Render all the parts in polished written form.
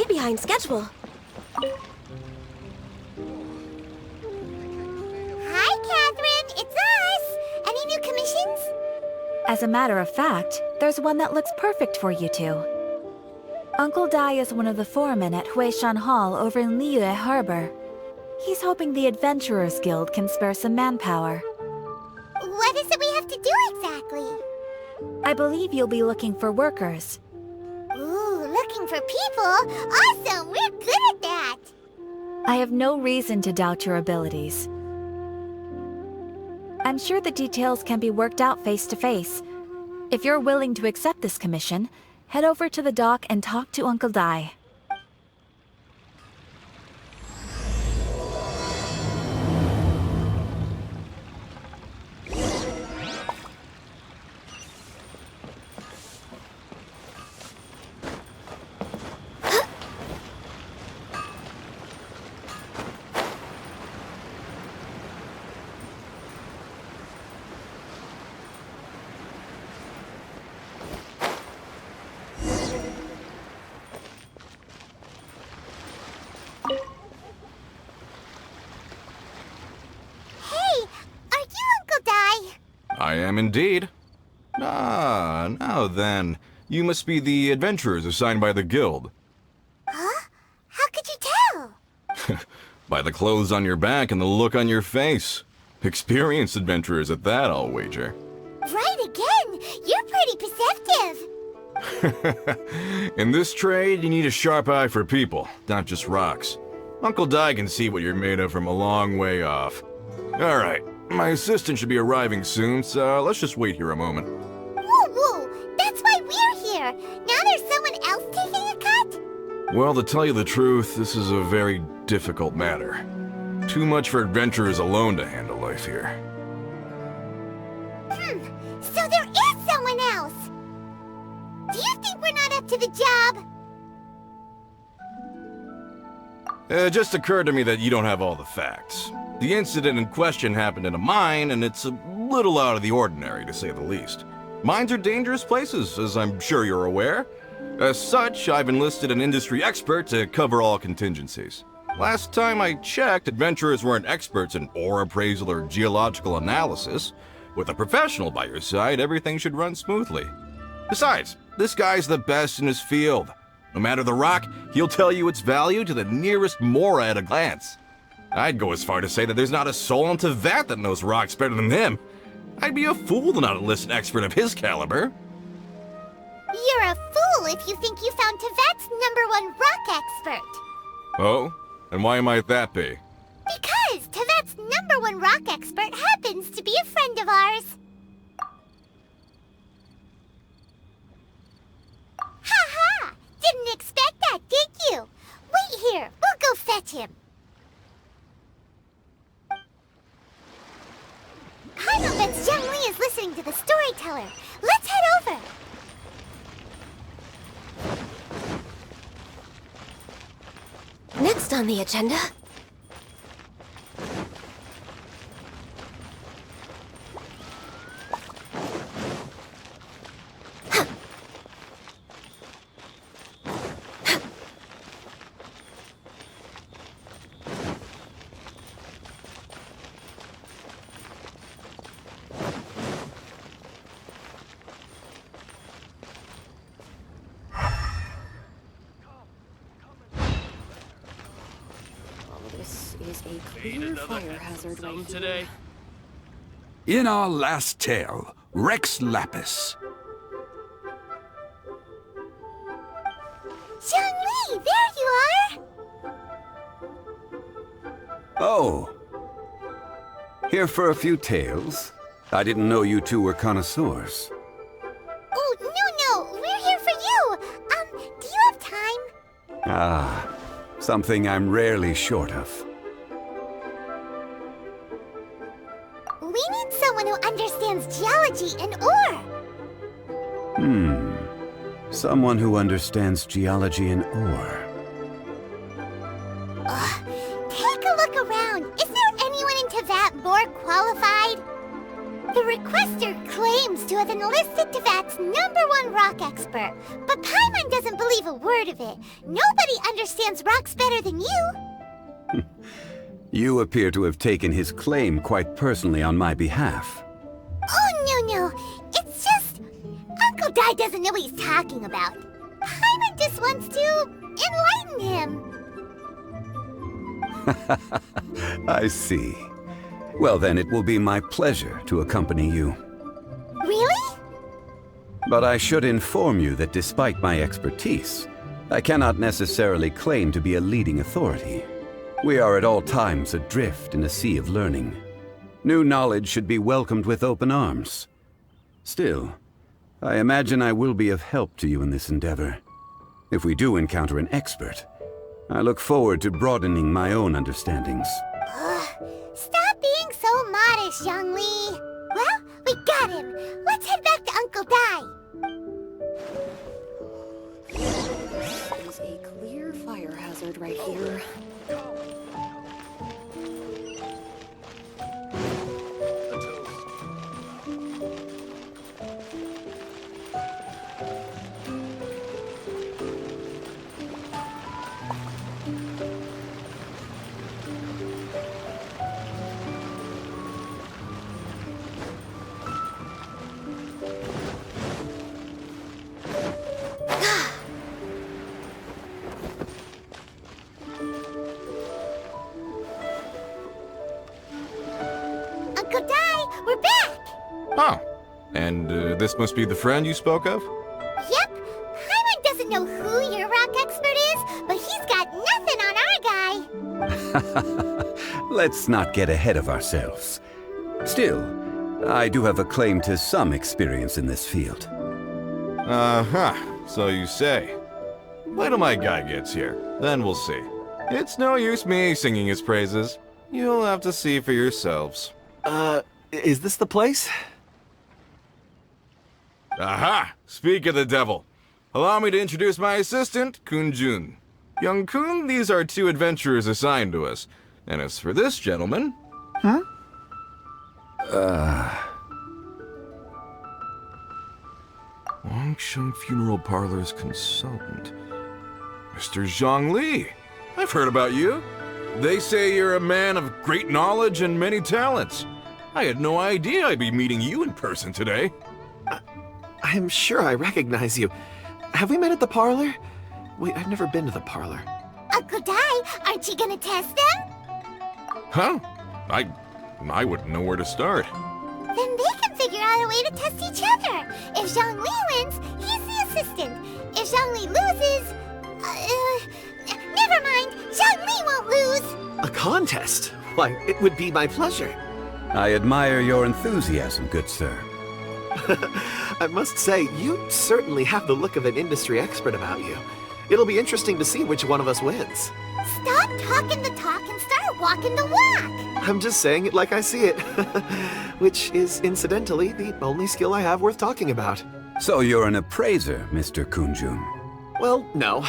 behind schedule. Hi, Catherine. It's us. Any new commissions? As a matter of fact, there's one that looks perfect for you two. Uncle Dai is one of the foremen at Huishan Hall over in Liyue Harbor. He's hoping the Adventurers Guild can spare some manpower. What is it we have to do exactly? I believe you'll be looking for workers. Ooh, looking for people? Awesome! We're good at that! I have no reason to doubt your abilities. I'm sure the details can be worked out face to face. If you're willing to accept this commission, head over to the dock and talk to Uncle Dai. I am indeed. Ah, now then. You must be the adventurers assigned by the guild. Huh? How could you tell? By the clothes on your back and the look on your face. Experienced adventurers at that, I'll wager. Right again! You're pretty perceptive! In this trade, you need a sharp eye for people, not just rocks. Uncle Dai can see what you're made of from a long way off. Alright, my assistant should be arriving soon, so let's just wait here a moment. Woo-woo! That's why we're here! Now there's someone else taking a cut? Well, to tell you the truth, this is a very difficult matter. Too much for adventurers alone to handle life here. So there is someone else! Do you think we're not up to the job? It just occurred to me that you don't have all the facts. The incident in question happened in a mine, and it's a little out of the ordinary, to say the least. Mines are dangerous places, as I'm sure you're aware. As such, I've enlisted an industry expert to cover all contingencies. Last time I checked, adventurers weren't experts in ore appraisal or geological analysis. With a professional by your side, everything should run smoothly. Besides, this guy's the best in his field. No matter the rock, he'll tell you its value to the nearest mora at a glance. I'd go as far to say that there's not a soul in Tevat that knows rocks better than him. I'd be a fool to not enlist an expert of his caliber. You're a fool if you think you found Tevat's #1 rock expert. Oh? And why might that be? Because Tevat's #1 rock expert happens to be a friend of ours. Ha-ha! Didn't expect that, did you? Wait here, we'll go fetch him. I know that Zhongli is listening to the storyteller. Let's head over. Next on the agenda... Is a clear fire hazard right today. In our last tale, Rex Lapis. Zhongli, there you are! Oh. Here for a few tales? I didn't know you two were connoisseurs. Oh, no, we're here for you! Do you have time? Ah, something I'm rarely short of. We need someone who understands geology and ore. Someone who understands geology and ore. Take a look around. Is there anyone in Tevat more qualified? The requester claims to have enlisted Tevat's #1 rock expert, but Paimon doesn't believe a word of it. Nobody understands rocks better than you. You appear to have taken his claim quite personally on my behalf. Oh, no. It's just... Uncle Dai doesn't know what he's talking about. Paimon just wants to enlighten him. I see. Well then, it will be my pleasure to accompany you. Really? But I should inform you that despite my expertise, I cannot necessarily claim to be a leading authority. We are at all times adrift in a sea of learning. New knowledge should be welcomed with open arms. Still, I imagine I will be of help to you in this endeavor. If we do encounter an expert, I look forward to broadening my own understandings. Stop being so modest, Zhongli. Well, we got him. Let's head back to Uncle Dai. There's a clear fire hazard right here. Uncle Dai, we're back! Oh, and this must be the friend you spoke of? Yep. Paimon doesn't know who your rock expert is, but he's got nothing on our guy. Let's not get ahead of ourselves. Still, I do have a claim to some experience in this field. Uh-huh, so you say. Wait till my guy gets here, then we'll see. It's no use me singing his praises. You'll have to see for yourselves. Is this the place? Aha! Speak of the devil. Allow me to introduce my assistant, Kun-jun. Young Kun, these are 2 adventurers assigned to us. And as for this gentleman... Huh? Longsheng Funeral Parlor's consultant. Mr. Zhongli. I've heard about you. They say you're a man of great knowledge and many talents. I had no idea I'd be meeting you in person today. I'm sure I recognize you. Have we met at the parlor? Wait, I've never been to the parlor. Uncle Dai, aren't you gonna test them? Huh? I wouldn't know where to start. Then they can figure out a way to test each other. If Zhongli wins, he's the assistant. If Zhongli loses... never mind. Zhongli won't lose. A contest? Why, it would be my pleasure. I admire your enthusiasm, good sir. I must say, you certainly have the look of an industry expert about you. It'll be interesting to see which one of us wins. Stop talking the talk and start walking the walk. I'm just saying it like I see it. Which is, incidentally, the only skill I have worth talking about. So you're an appraiser, Mr. Kun-jun. Well, no.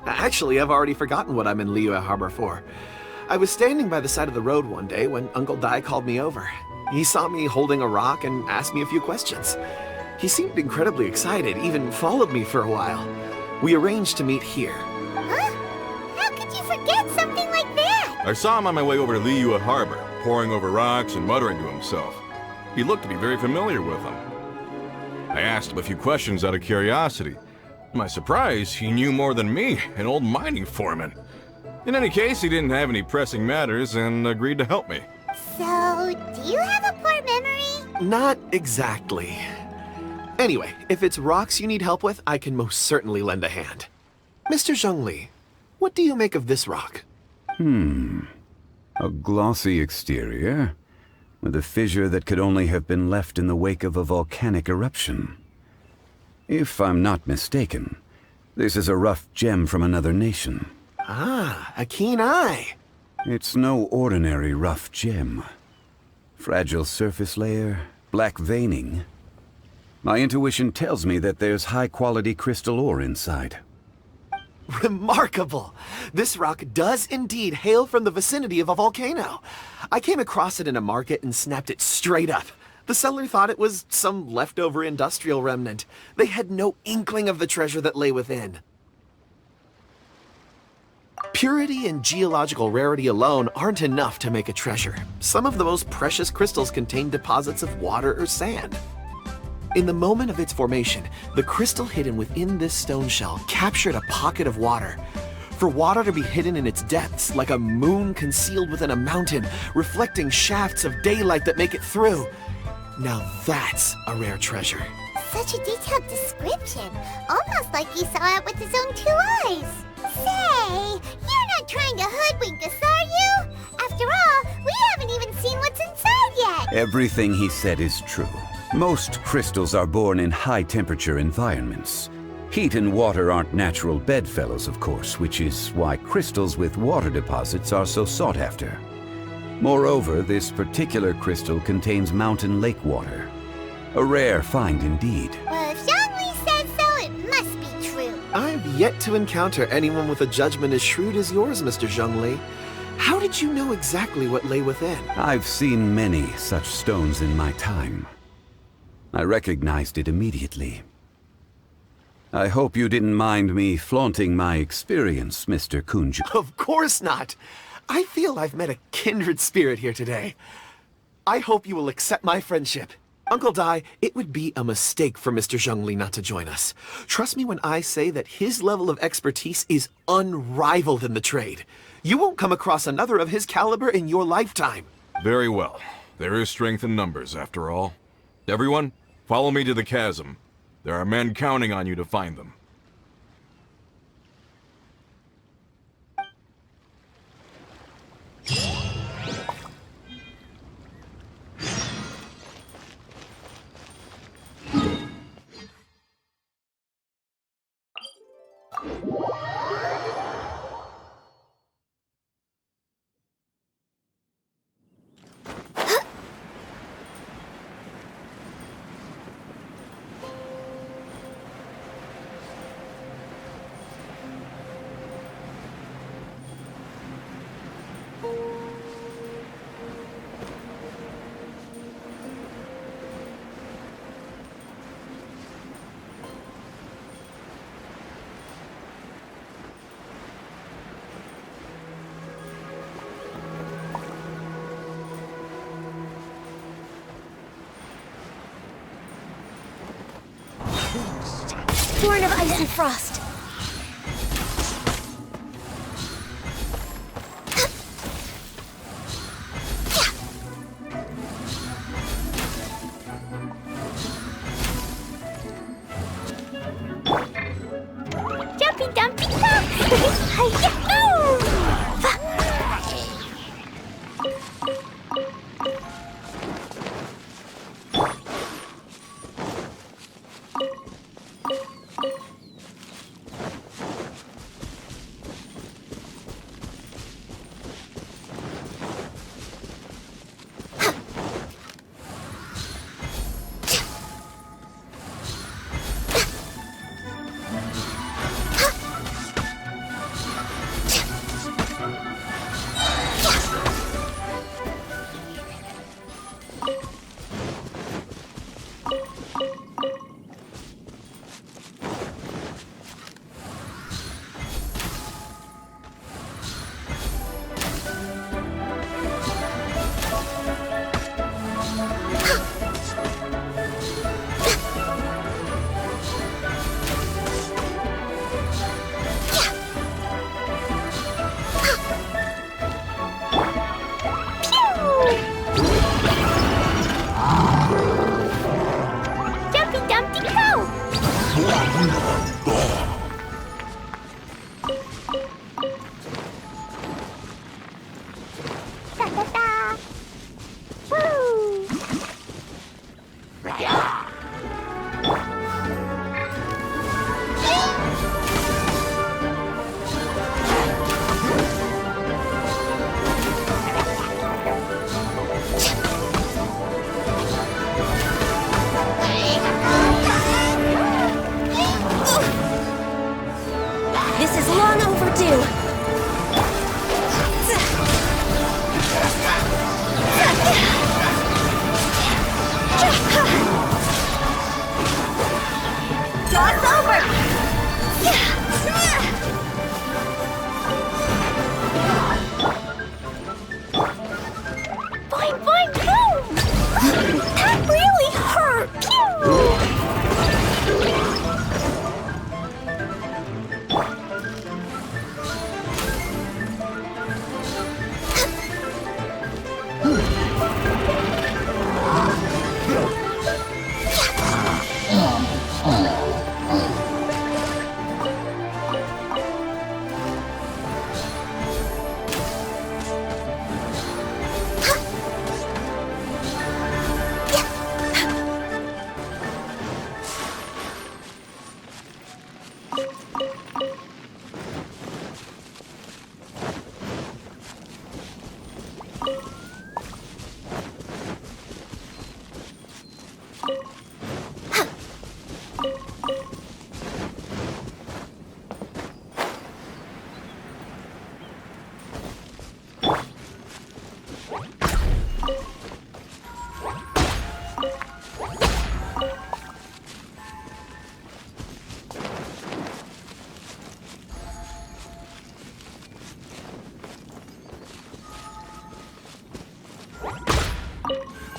Actually, I've already forgotten what I'm in Liyue Harbor for. I was standing by the side of the road one day when Uncle Dai called me over. He saw me holding a rock and asked me a few questions. He seemed incredibly excited, even followed me for a while. We arranged to meet here. Huh? How could you forget something like that? I saw him on my way over to Liyue Harbor, poring over rocks and muttering to himself. He looked to be very familiar with them. I asked him a few questions out of curiosity. To my surprise, he knew more than me, an old mining foreman. In any case, he didn't have any pressing matters and agreed to help me. So, do you have a poor memory? Not exactly. Anyway, if it's rocks you need help with, I can most certainly lend a hand. Mr. Zhongli, what do you make of this rock? A glossy exterior, with a fissure that could only have been left in the wake of a volcanic eruption. If I'm not mistaken, this is a rough gem from another nation. Ah, a keen eye. It's no ordinary rough gem. Fragile surface layer, black veining. My intuition tells me that there's high-quality crystal ore inside. Remarkable! This rock does indeed hail from the vicinity of a volcano. I came across it in a market and snapped it straight up. The seller thought it was some leftover industrial remnant. They had no inkling of the treasure that lay within. Purity and geological rarity alone aren't enough to make a treasure. Some of the most precious crystals contain deposits of water or sand. In the moment of its formation, the crystal hidden within this stone shell captured a pocket of water. For water to be hidden in its depths, like a moon concealed within a mountain, reflecting shafts of daylight that make it through. Now that's a rare treasure. Such a detailed description. Almost like he saw it with his own 2 eyes. Say, you're not trying to hoodwink us, are you? After all, we haven't even seen what's inside yet. Everything he said is true. Most crystals are born in high-temperature environments. Heat and water aren't natural bedfellows, of course, which is why crystals with water deposits are so sought after. Moreover, this particular crystal contains mountain lake water. A rare find indeed. Well, if Zhongli says so, it must be true. I've yet to encounter anyone with a judgment as shrewd as yours, Mr. Zhongli. How did you know exactly what lay within? I've seen many such stones in my time. I recognized it immediately. I hope you didn't mind me flaunting my experience, Mr. Kunju. Of course not. I feel I've met a kindred spirit here today. I hope you will accept my friendship. Uncle Dai, it would be a mistake for Mr. Zhongli not to join us. Trust me when I say that his level of expertise is unrivaled in the trade. You won't come across another of his caliber in your lifetime. Very well. There is strength in numbers, after all. Everyone, follow me to the chasm. There are men counting on you to find them. Born of ice and frost. Jumpy dumpy Sauce over! Boing, boing, boom! That really hurt! Pew!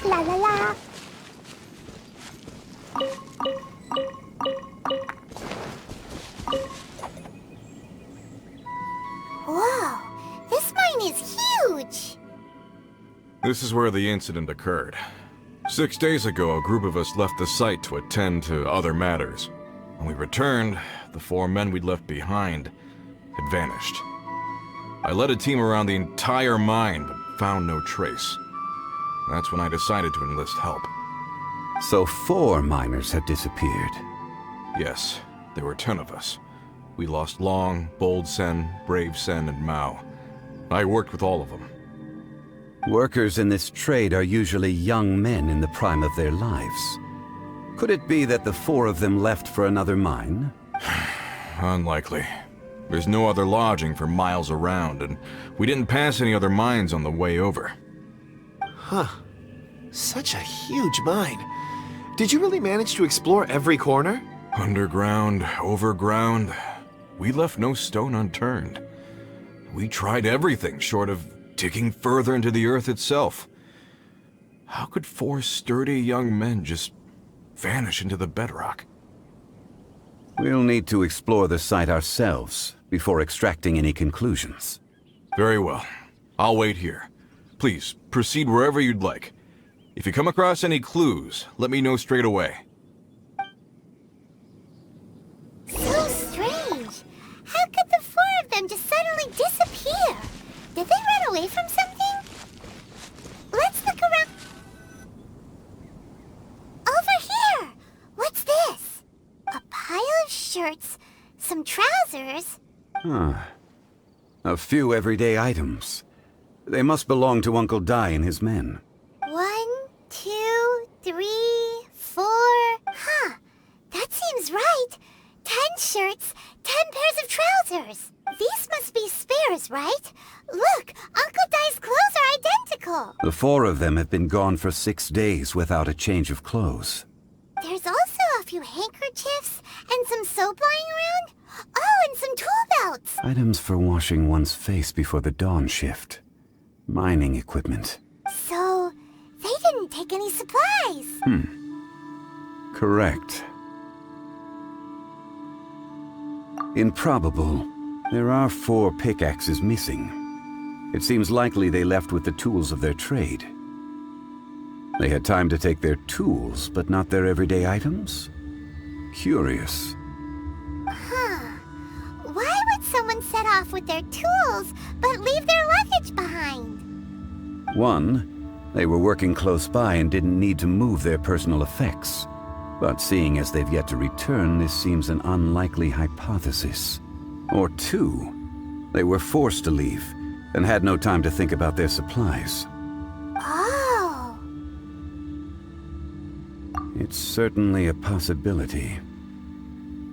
La la la. Whoa, this mine is huge. This is where the incident occurred. 6 days ago, a group of us left the site to attend to other matters. When we returned, the 4 men we'd left behind had vanished. I led a team around the entire mine, but found no trace. That's when I decided to enlist help. So 4 miners have disappeared. Yes, there were 10 of us. We lost Long, Bold Sen, Brave Sen, and Mao. I worked with all of them. Workers in this trade are usually young men in the prime of their lives. Could it be that the 4 of them left for another mine? Unlikely. There's no other lodging for miles around, and we didn't pass any other mines on the way over. Huh. Such a huge mine. Did you really manage to explore every corner? Underground, overground. We left no stone unturned. We tried everything short of digging further into the earth itself. How could 4 sturdy young men just vanish into the bedrock? We'll need to explore the site ourselves before extracting any conclusions. Very well. I'll wait here. Please, proceed wherever you'd like. If you come across any clues, let me know straight away. So strange. How could the 4 of them just suddenly disappear? Did they run away from something? Let's look around. Over here! What's this? A pile of shirts, some trousers. Huh. A few everyday items. They must belong to Uncle Dai and his men. 1, 2, 3, 4. Huh. That seems right. 10 shirts, 10 pairs of trousers. These must be spares, right? Look, Uncle Dai's clothes are identical. The 4 of them have been gone for 6 days without a change of clothes. There's also a few handkerchiefs and some soap lying around. Oh, and some tool belts. Items for washing one's face before the dawn shift. Mining equipment. So, they didn't take any supplies. Correct. Improbable. There are 4 pickaxes missing. It seems likely they left with the tools of their trade. They had time to take their tools, but not their everyday items? Curious. Huh. Why would someone set off with their tools, but leave their luggage behind? 1, they were working close by and didn't need to move their personal effects. But seeing as they've yet to return, this seems an unlikely hypothesis. Or 2, they were forced to leave and had no time to think about their supplies. Oh. It's certainly a possibility.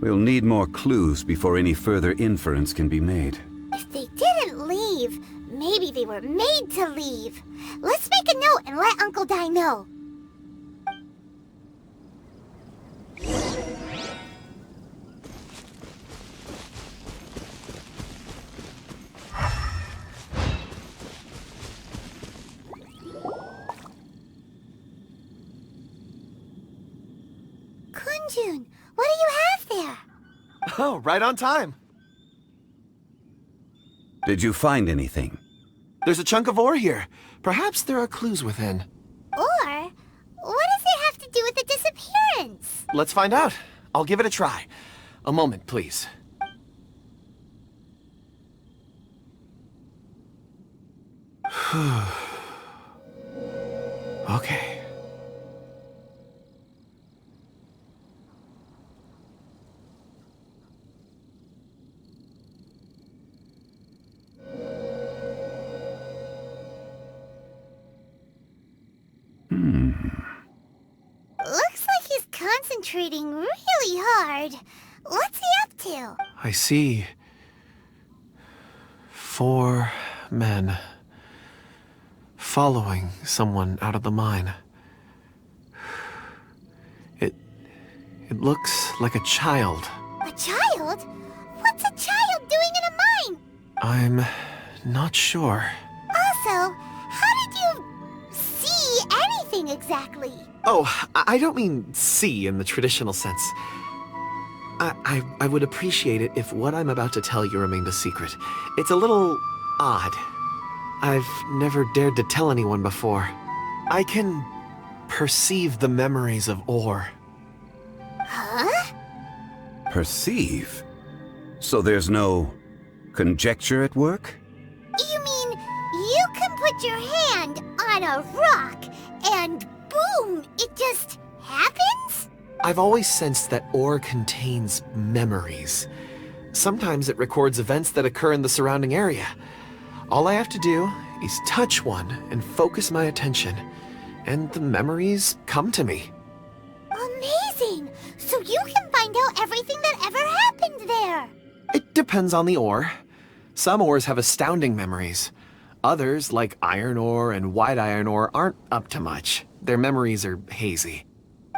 We'll need more clues before any further inference can be made. If they didn't leave, maybe they were made to leave. Let's make a note and let Uncle Dai know. Kunjun, what do you have there? Oh, right on time. Did you find anything? There's a chunk of ore here. Perhaps there are clues within. Or, what does it have to do with the disappearance? Let's find out. I'll give it a try. A moment, please. Okay. Looks like he's concentrating really hard. What's he up to? I see. 4 men following someone out of the mine. It looks like a child. A child? What's a child doing in a mine? I'm not sure. Also, how did you see anything exactly? Oh, I don't mean see in the traditional sense. I would appreciate it if what I'm about to tell you remained a secret. It's a little odd. I've never dared to tell anyone before. I can perceive the memories of ore. Huh? Perceive? So there's no conjecture at work? You mean you can put your hand on a rock and boom, it just happens? I've always sensed that ore contains memories. Sometimes it records events that occur in the surrounding area. All I have to do is touch one and focus my attention, and the memories come to me. Amazing! So you can find out everything that ever happened there. It depends on the ore. Some ores have astounding memories. Others, like iron ore and white iron ore, aren't up to much. Their memories are hazy.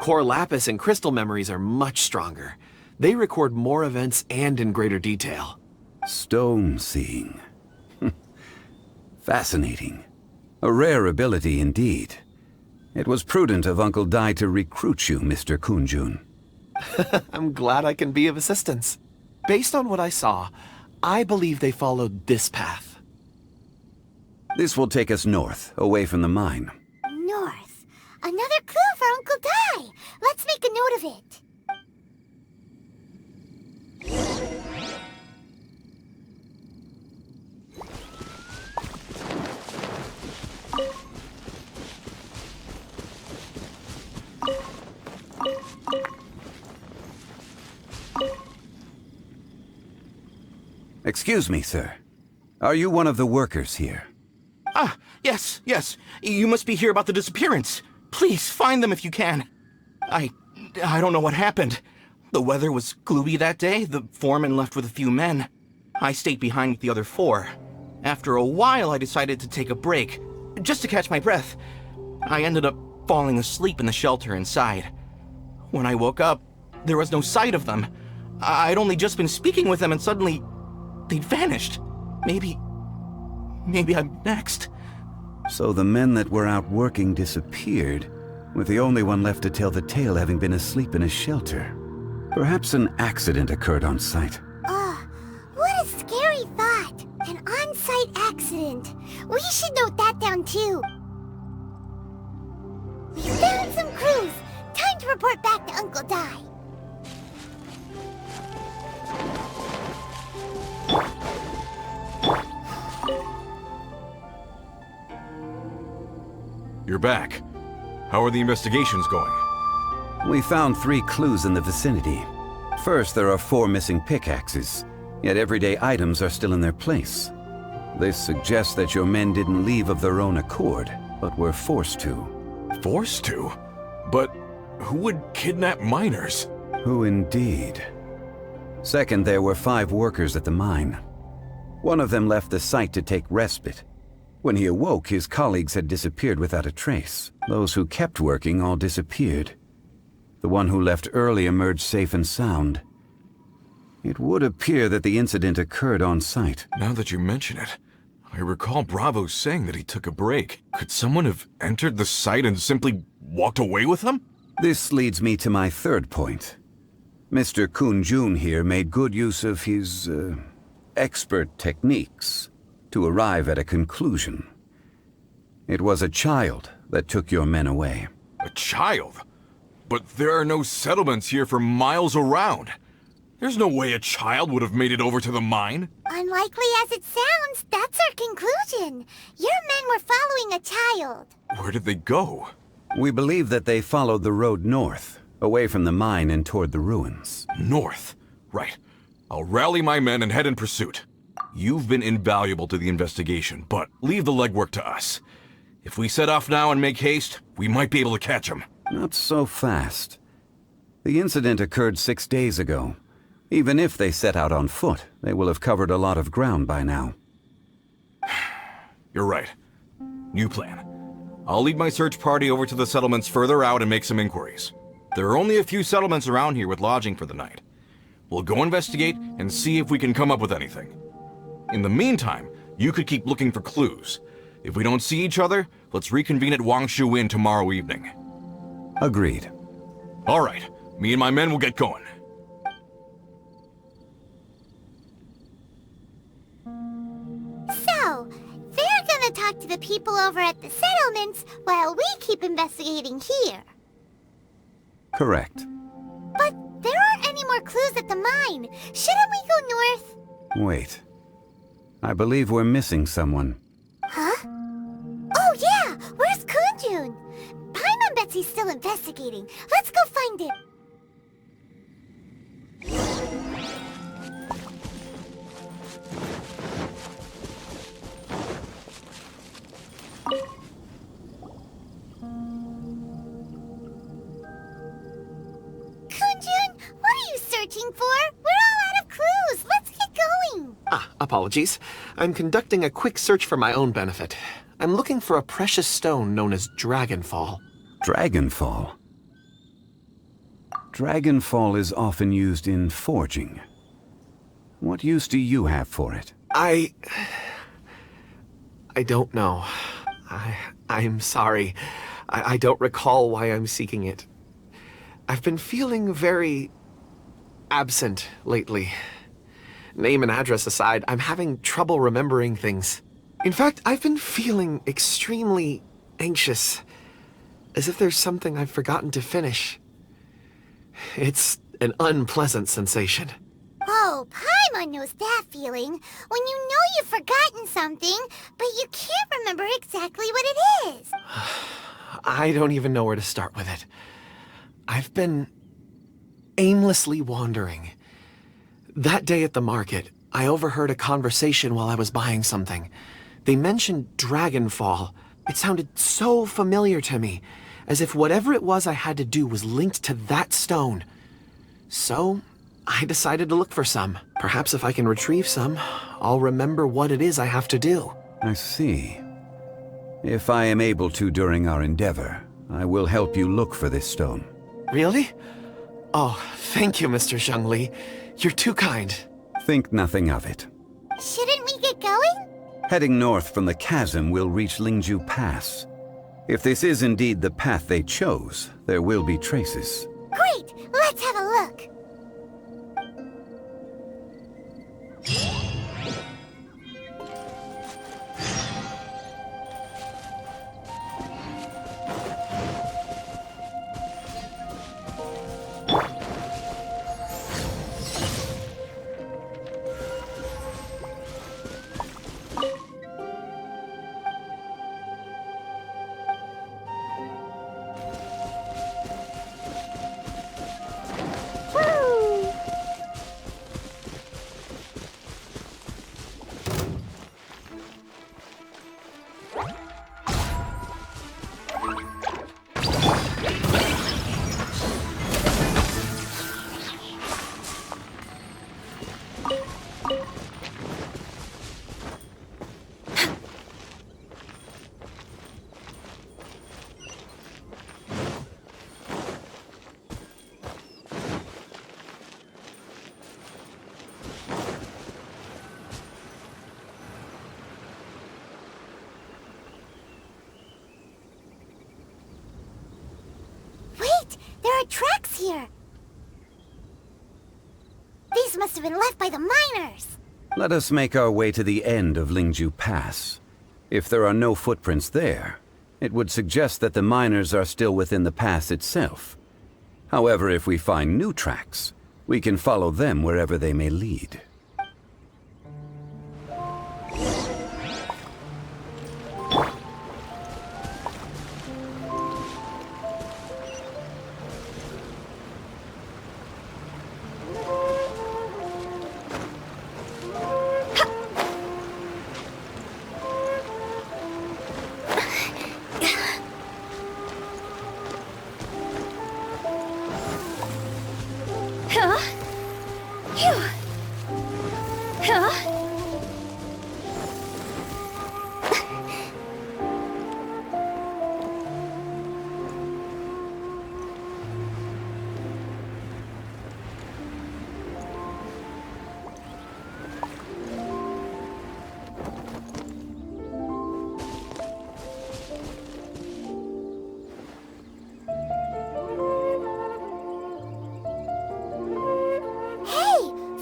Core lapis and crystal memories are much stronger. They record more events and in greater detail. Stone seeing. Fascinating. A rare ability indeed. It was prudent of Uncle Dai to recruit you, Mr. Kunjun. I'm glad I can be of assistance. Based on what I saw, I believe they followed this path. This will take us north, away from the mine. North. Another clue for Uncle Dai. Let's make a note of it. Excuse me, sir. Are you one of the workers here? Ah, yes. You must be here about the disappearance. Please, find them if you can. I don't know what happened. The weather was gloomy that day. The foreman left with a few men. I stayed behind with the other 4. After a while, I decided to take a break, just to catch my breath. I ended up falling asleep in the shelter inside. When I woke up, there was no sight of them. I'd only just been speaking with them and suddenly they'd vanished. Maybe I'm next. So the men that were out working disappeared, with the only one left to tell the tale having been asleep in a shelter. Perhaps an accident occurred on site. What a scary thought. An on-site accident. We should note that down too. We found some clues. Time to report back to Uncle Dai. You're back. How are the investigations going? We found 3 clues in the vicinity. First, there are 4 missing pickaxes, yet everyday items are still in their place. This suggests that your men didn't leave of their own accord, but were forced to. Forced to? But who would kidnap miners? Who indeed? Second, there were 5 workers at the mine. One of them left the site to take respite. When he awoke, his colleagues had disappeared without a trace. Those who kept working all disappeared. The one who left early emerged safe and sound. It would appear that the incident occurred on site. Now that you mention it, I recall Bravo saying that he took a break. Could someone have entered the site and simply walked away with him? This leads me to my third point. Mr. Kunjun here made good use of his, expert techniques to arrive at a conclusion. It was a child that took your men away. A child? But there are no settlements here for miles around. There's no way a child would have made it over to the mine. Unlikely as it sounds, that's our conclusion. Your men were following a child. Where did they go? We believe that they followed the road north, away from the mine and toward the ruins. North. Right. I'll rally my men and head in pursuit. You've been invaluable to the investigation, but leave the legwork to us. If we set off now and make haste, we might be able to catch them. Not so fast. The incident occurred 6 days ago. Even if they set out on foot, they will have covered a lot of ground by now. You're right. New plan. I'll lead my search party over to the settlements further out and make some inquiries. There are only a few settlements around here with lodging for the night. We'll go investigate and see if we can come up with anything. In the meantime, you could keep looking for clues. If we don't see each other, let's reconvene at Wangshu Inn tomorrow evening. Agreed. All right. Me and my men will get going. So, they're gonna talk to the people over at the settlements while we keep investigating here. Correct. But there aren't any more clues at the mine. Shouldn't we go north? Wait. I believe we're missing someone. Huh? Oh yeah! Where's Kunjun? Paimon bets he's still investigating. Let's go find him. Kunjun, what are you searching for? We're all out of clues. Let's get going. Apologies. I'm conducting a quick search for my own benefit. I'm looking for a precious stone known as Dragonfall. Dragonfall? Dragonfall is often used in forging. What use do you have for it? I don't know. I'm sorry. I don't recall why I'm seeking it. I've been feeling very absent lately. Name and address aside, I'm having trouble remembering things. In fact, I've been feeling extremely anxious, as if there's something I've forgotten to finish. It's an unpleasant sensation. Oh, Paimon knows that feeling. When you know you've forgotten something, but you can't remember exactly what it is. I don't even know where to start with it. I've been aimlessly wandering. That day at the market, I overheard a conversation while I was buying something. They mentioned Dragonfall. It sounded so familiar to me, as if whatever it was I had to do was linked to that stone. So, I decided to look for some. Perhaps if I can retrieve some, I'll remember what it is I have to do. I see. If I am able to during our endeavor, I will help you look for this stone. Really? Oh, thank you, Mr. Zhongli. You're too kind. Think nothing of it. Shouldn't we get going? Heading north from the chasm will reach Lingju Pass. If this is indeed the path they chose, there will be traces. Great! Let's have a look. Wait! There are tracks here! must have been left by the miners. Let us make our way to the end of Lingju Pass. If there are no footprints there, it would suggest that the miners are still within the pass itself. However, if we find new tracks, we can follow them wherever they may lead.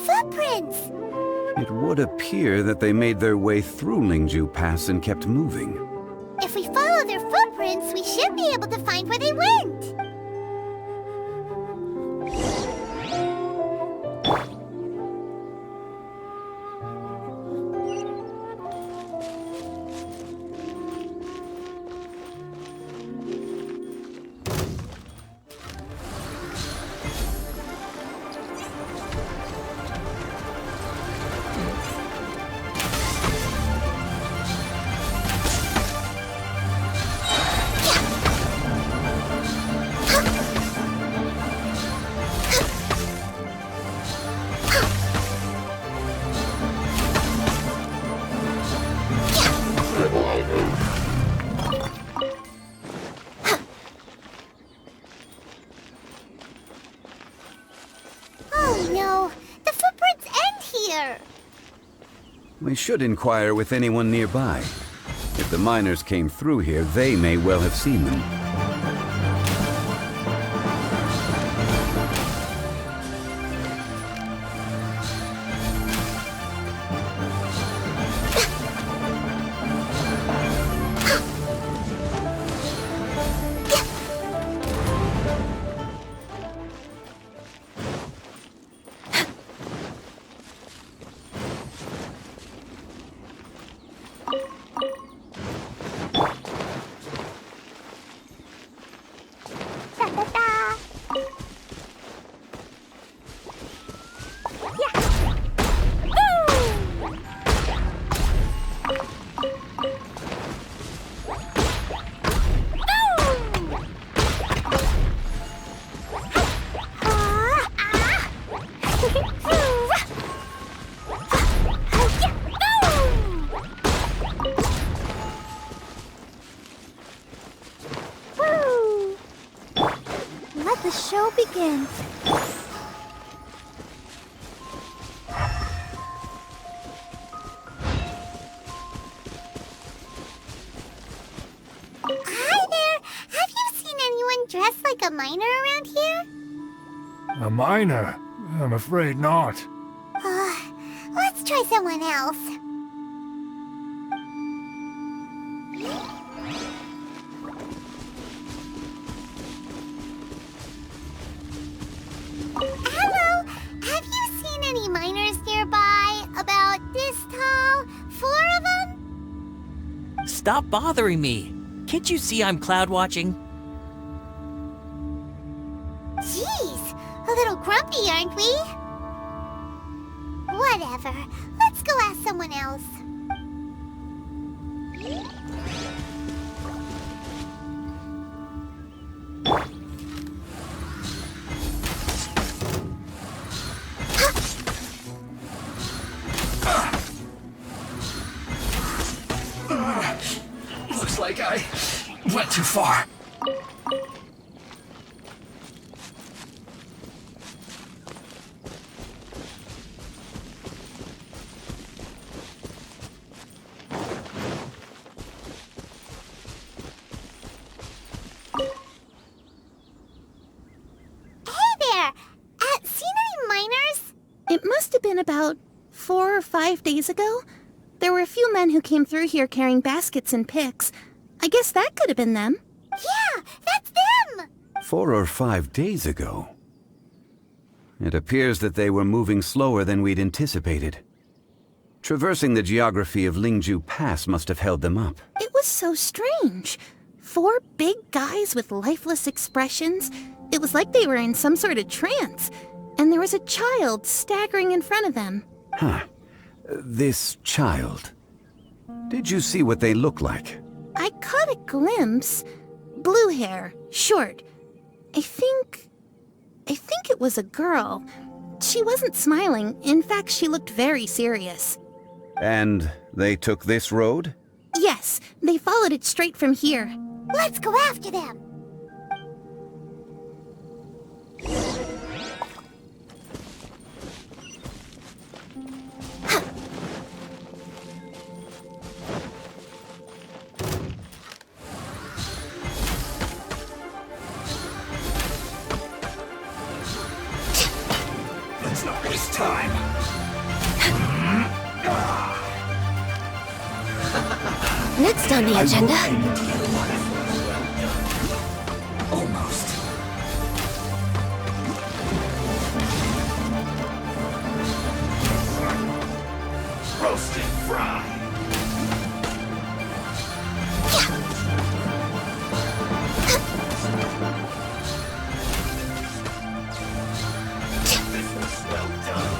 Footprints! It would appear that they made their way through Lingju Pass and kept moving. If we follow their footprints, we should be able to find where they went. Oh no, the footprints end here. We should inquire with anyone nearby. If the miners came through here, they may well have seen them. Let the show begin. Hi there! Have you seen anyone dressed like a miner around here? A miner? I'm afraid not. Let's try someone else. Hello! Have you seen any miners nearby? About this tall? 4 of them? Stop bothering me. Can't you see I'm cloud watching? Jeez, a little grumpy, aren't we? Whatever. Let's go ask someone else. Looks like I went too far. Hey there! Seen any miners? It must been about 4 or 5 days ago. There were a few men who came through here carrying baskets and picks. I guess that could have been them. Yeah, that's them! 4 or 5 days ago. It appears that they were moving slower than we'd anticipated. Traversing the geography of Lingju Pass must have held them up. It was so strange. 4 big guys with lifeless expressions. It was like they were in some sort of trance. And there was a child staggering in front of them. Huh. This child. Did you see what they look like? I caught a glimpse. Blue hair, short. I think it was a girl. She wasn't smiling. In fact, she looked very serious. And they took this road? Yes, they followed it straight from here. Let's go after them! Let's not waste time. Next on the agenda. Almost. Roasted fry. This was well done.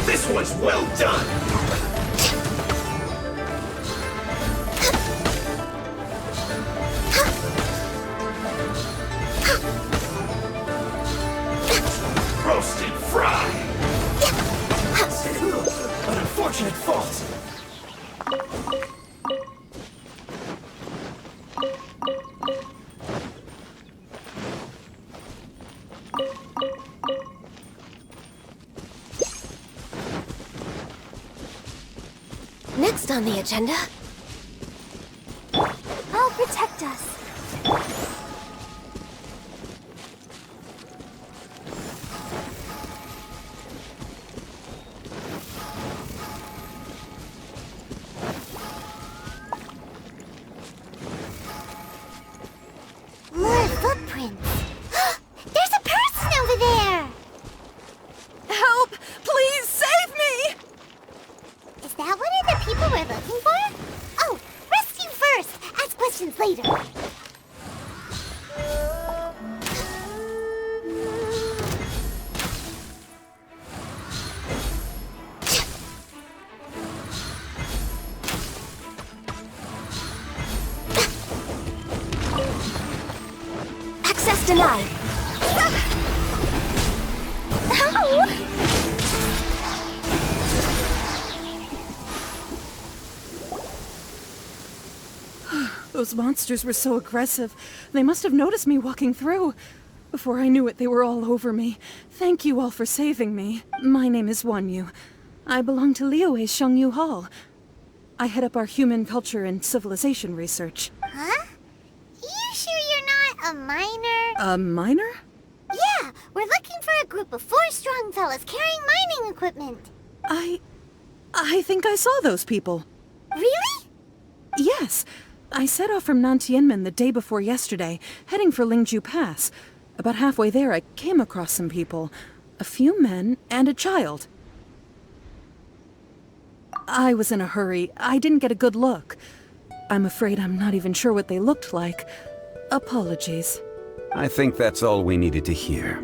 This was well done! Roasted fry! An unfortunate fault! Next on the agenda. I'll protect us. More footprints. There's a person over there! Help! Please save me! Is that one of the people we're looking for? Oh, rescue first! Ask questions later. Access denied. Those monsters were so aggressive. They must have noticed me walking through. Before I knew it, they were all over me. Thank you all for saving me. My name is Wanyu. I belong to Liyue's Shengyu Hall. I head up our human culture and civilization research. Huh? You sure you're not a miner? A miner? Yeah, we're looking for a group of 4 strong fellas carrying mining equipment. I think I saw those people. Really? Yes. I set off from Nantianmen the day before yesterday, heading for Lingju Pass. About halfway there, I came across some people. A few men and a child. I was in a hurry. I didn't get a good look. I'm afraid I'm not even sure what they looked like. Apologies. I think that's all we needed to hear.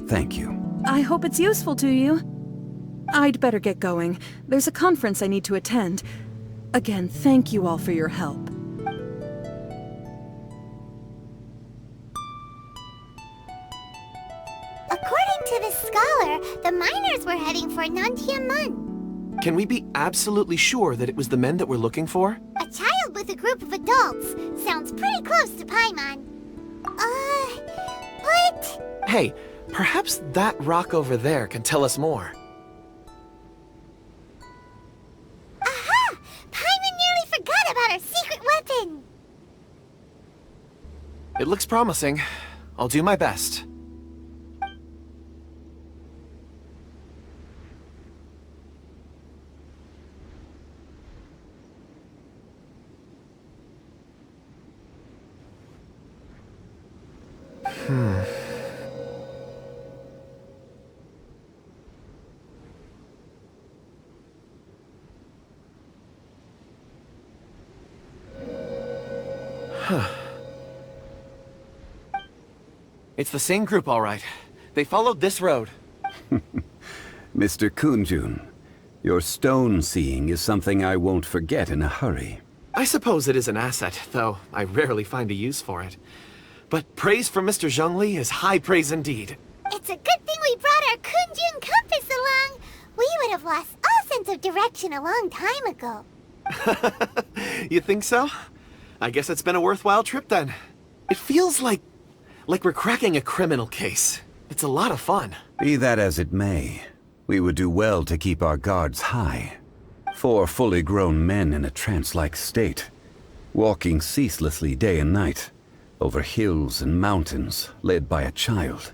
Thank you. I hope it's useful to you. I'd better get going. There's a conference I need to attend. Again, thank you all for your help. According to this scholar, the miners were heading for Nantianmen. Can we be absolutely sure that it was the men that we're looking for? A child with a group of adults. Sounds pretty close to Paimon. What? Hey, perhaps that rock over there can tell us more. Aha! Paimon nearly forgot about our secret weapon! It looks promising. I'll do my best. It's the same group, all right. They followed this road. Mr. Kunjun, your stone seeing is something I won't forget in a hurry. I suppose it is an asset, though I rarely find a use for it. But praise from Mr. Zhongli is high praise indeed. It's a good thing we brought our Kunjun compass along. We would have lost all sense of direction a long time ago. You think so? I guess it's been a worthwhile trip then. It feels like we're cracking a criminal case. It's a lot of fun. Be that as it may, we would do well to keep our guards high. 4 fully grown men in a trance-like state, walking ceaselessly day and night, over hills and mountains, led by a child.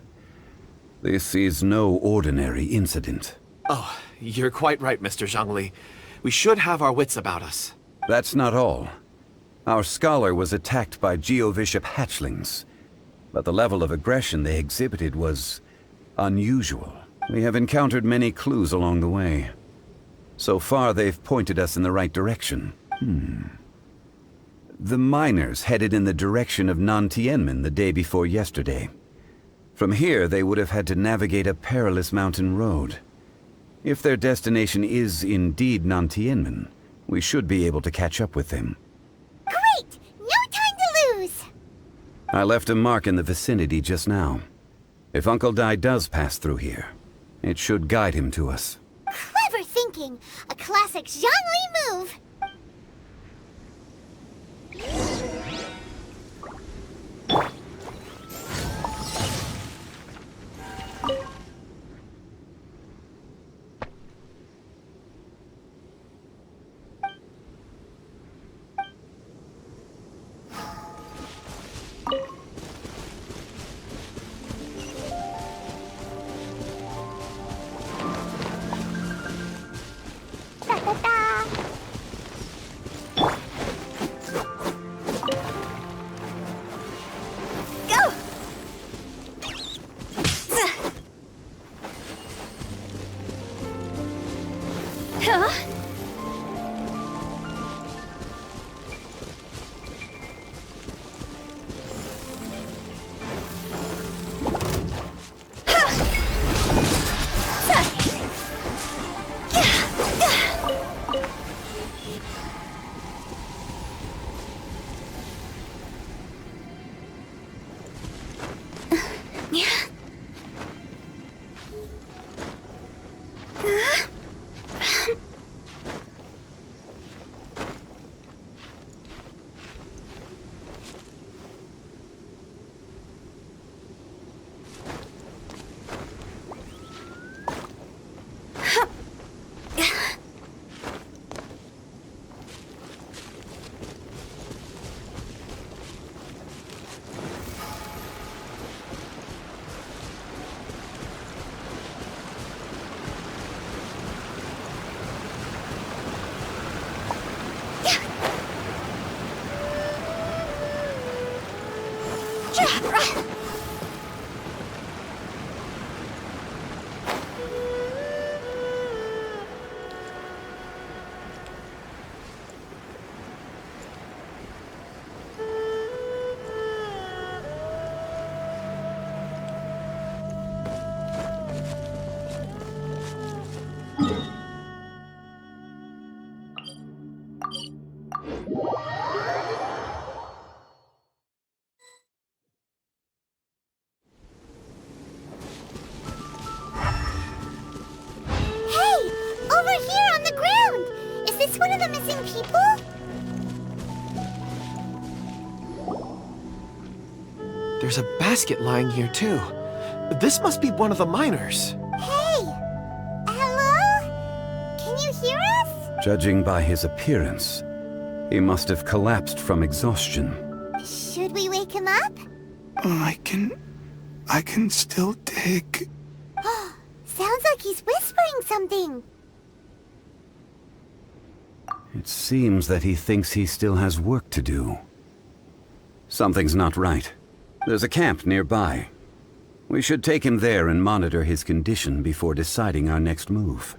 This is no ordinary incident. Oh, you're quite right, Mr. Zhongli. We should have our wits about us. That's not all. Our scholar was attacked by Geovishap hatchlings, but the level of aggression they exhibited was unusual. We have encountered many clues along the way. So far, they've pointed us in the right direction. The miners headed in the direction of Nantianmen the day before yesterday. From here, they would have had to navigate a perilous mountain road. If their destination is indeed Nantianmen, we should be able to catch up with them. Great! No time to lose! I left a mark in the vicinity just now. If Uncle Dai does pass through here, it should guide him to us. Clever thinking! A classic Zhongli move! One of the missing people? There's a basket lying here, too. This must be one of the miners. Hey! Hello? Can you hear us? Judging by his appearance, he must have collapsed from exhaustion. Should we wake him up? I can still dig. Sounds like he's whispering something. It seems that he thinks he still has work to do. Something's not right. There's a camp nearby. We should take him there and monitor his condition before deciding our next move.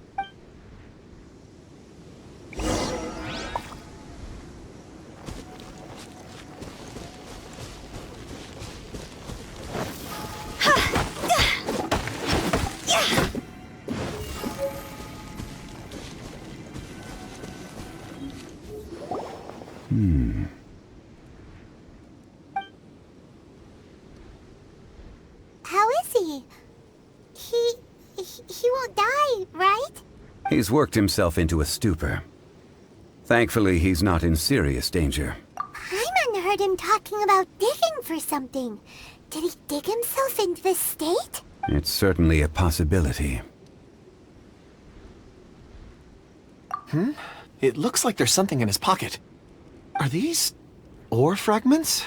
How is he? He won't die, right? He's worked himself into a stupor. Thankfully, he's not in serious danger. Paimon heard him talking about digging for something. Did he dig himself into this state? It's certainly a possibility. It looks like there's something in his pocket. Are these ore fragments?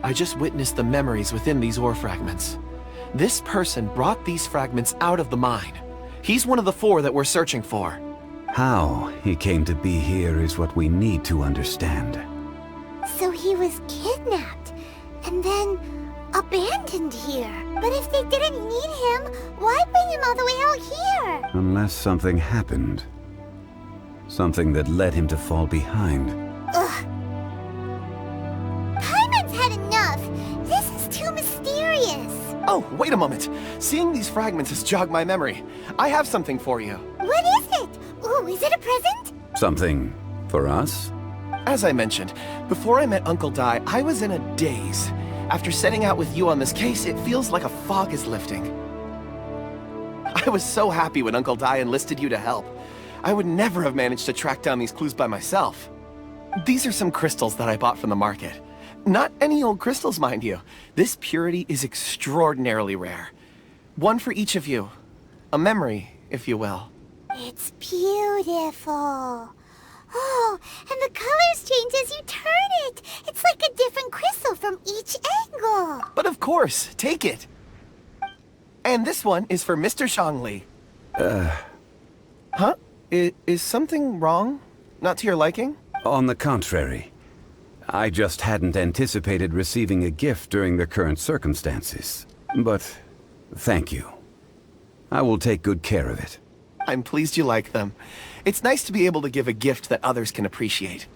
I just witnessed the memories within these ore fragments. This person brought these fragments out of the mine. He's one of the 4 that we're searching for. How he came to be here is what we need to understand. So he was kidnapped, and then abandoned here. But if they didn't need him, why bring him all the way out here? Unless something happened. Something that led him to fall behind. Ugh. Paimon's had enough. This is too mysterious. Oh, wait a moment. Seeing these fragments has jogged my memory. I have something for you. What is it? Ooh, is it a present? Something for us? As I mentioned, before I met Uncle Dai, I was in a daze. After setting out with you on this case, it feels like a fog is lifting. I was so happy when Uncle Dai enlisted you to help. I would never have managed to track down these clues by myself. These are some crystals that I bought from the market. Not any old crystals, mind you. This purity is extraordinarily rare. One for each of you. A memory, if you will. It's beautiful. Oh, and the colors change as you turn it. It's like a different crystal from each angle. But of course, take it. And this one is for Mr. Zhongli. Huh? Is something wrong? Not to your liking? On the contrary. I just hadn't anticipated receiving a gift during the current circumstances. But thank you. I will take good care of it. I'm pleased you like them. It's nice to be able to give a gift that others can appreciate.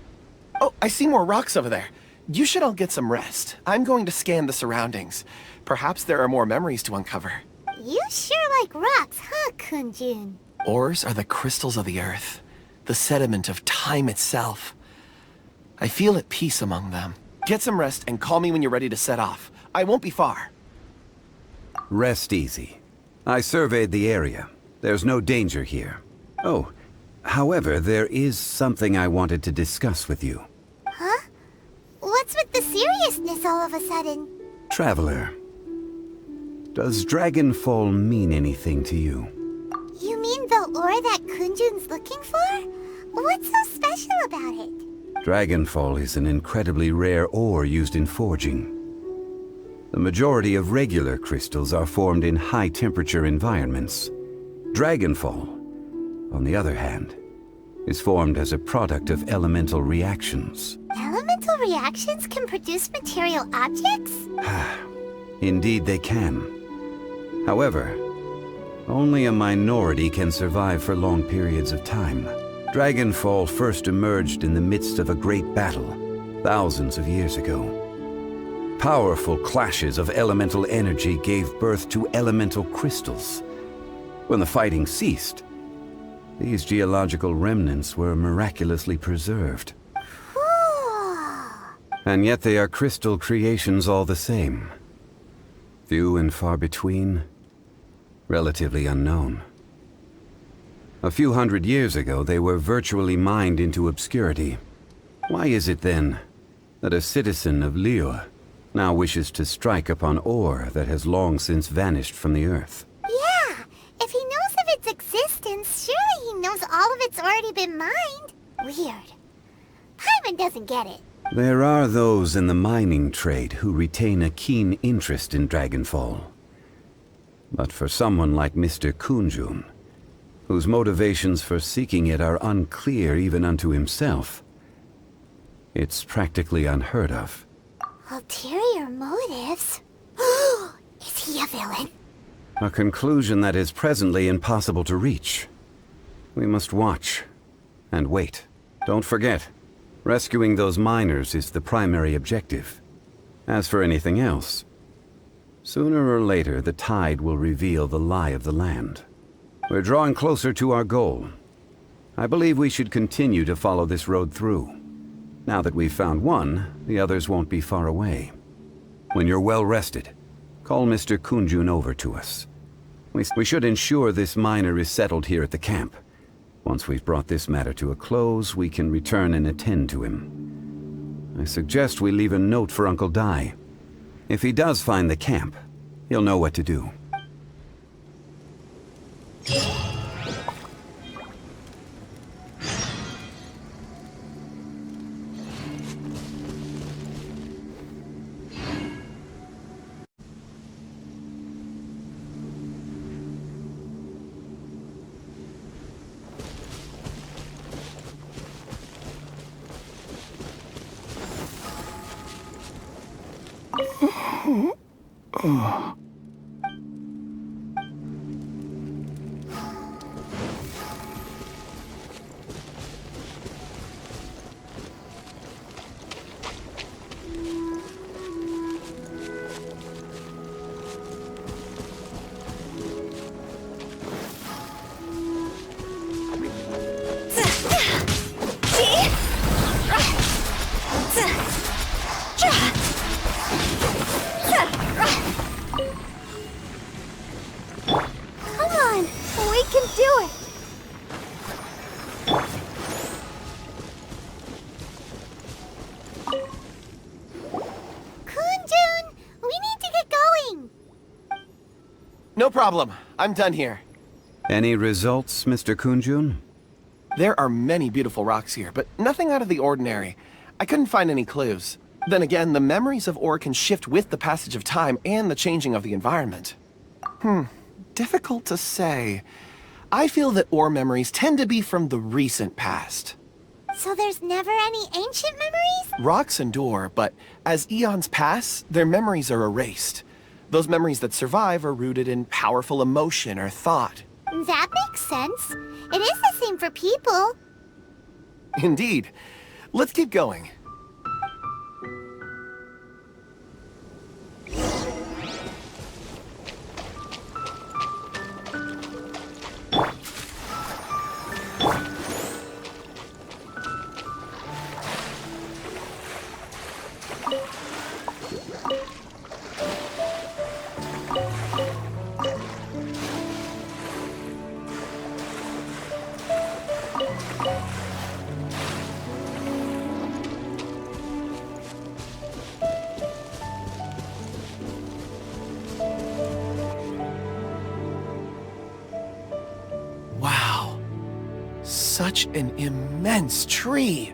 Oh, I see more rocks over there. You should all get some rest. I'm going to scan the surroundings. Perhaps there are more memories to uncover. You sure like rocks, huh, Kunjun? Ores are the crystals of the earth, the sediment of time itself. I feel at peace among them. Get some rest and call me when you're ready to set off. I won't be far. Rest easy. I surveyed the area. There's no danger here. Oh, however, there is something I wanted to discuss with you. Huh? What's with the seriousness all of a sudden? Traveler, does Dragonfall mean anything to you? You mean the ore that Kunjun's looking for? What's so special about it? Dragonfall is an incredibly rare ore used in forging. The majority of regular crystals are formed in high-temperature environments. Dragonfall, on the other hand, is formed as a product of elemental reactions. Elemental reactions can produce material objects? Indeed they can. However, only a minority can survive for long periods of time. Dragonfall first emerged in the midst of a great battle, thousands of years ago. Powerful clashes of elemental energy gave birth to elemental crystals. When the fighting ceased, these geological remnants were miraculously preserved. And yet they are crystal creations all the same. Few and far between, relatively unknown. A few hundred years ago, they were virtually mined into obscurity. Why is it then that a citizen of Liyue now wishes to strike upon ore that has long since vanished from the earth? Yeah, if he knows of its existence, surely he knows all of it's already been mined. Weird. Paimon doesn't get it. There are those in the mining trade who retain a keen interest in Dragonfall. But for someone like Mr. Kunjun, whose motivations for seeking it are unclear even unto himself, it's practically unheard of. Ulterior motives? Is he a villain? A conclusion that is presently impossible to reach. We must watch and wait. Don't forget, rescuing those miners is the primary objective. As for anything else, sooner or later the tide will reveal the lie of the land. We're drawing closer to our goal. I believe we should continue to follow this road through. Now that we've found one, the others won't be far away. When you're well rested, call Mr. Kunjun over to us. We should ensure this miner is settled here at the camp. Once we've brought this matter to a close, we can return and attend to him. I suggest we leave a note for Uncle Dai. If he does find the camp, he'll know what to do. No problem. I'm done here. Any results, Mr. Kunjun? There are many beautiful rocks here, but nothing out of the ordinary. I couldn't find any clues. Then again, the memories of ore can shift with the passage of time and the changing of the environment. Difficult to say. I feel that ore memories tend to be from the recent past. So there's never any ancient memories? Rocks endure, but as eons pass, their memories are erased. Those memories that survive are rooted in powerful emotion or thought. That makes sense. It is the same for people. Indeed. Let's keep going. Wow. Such an immense tree.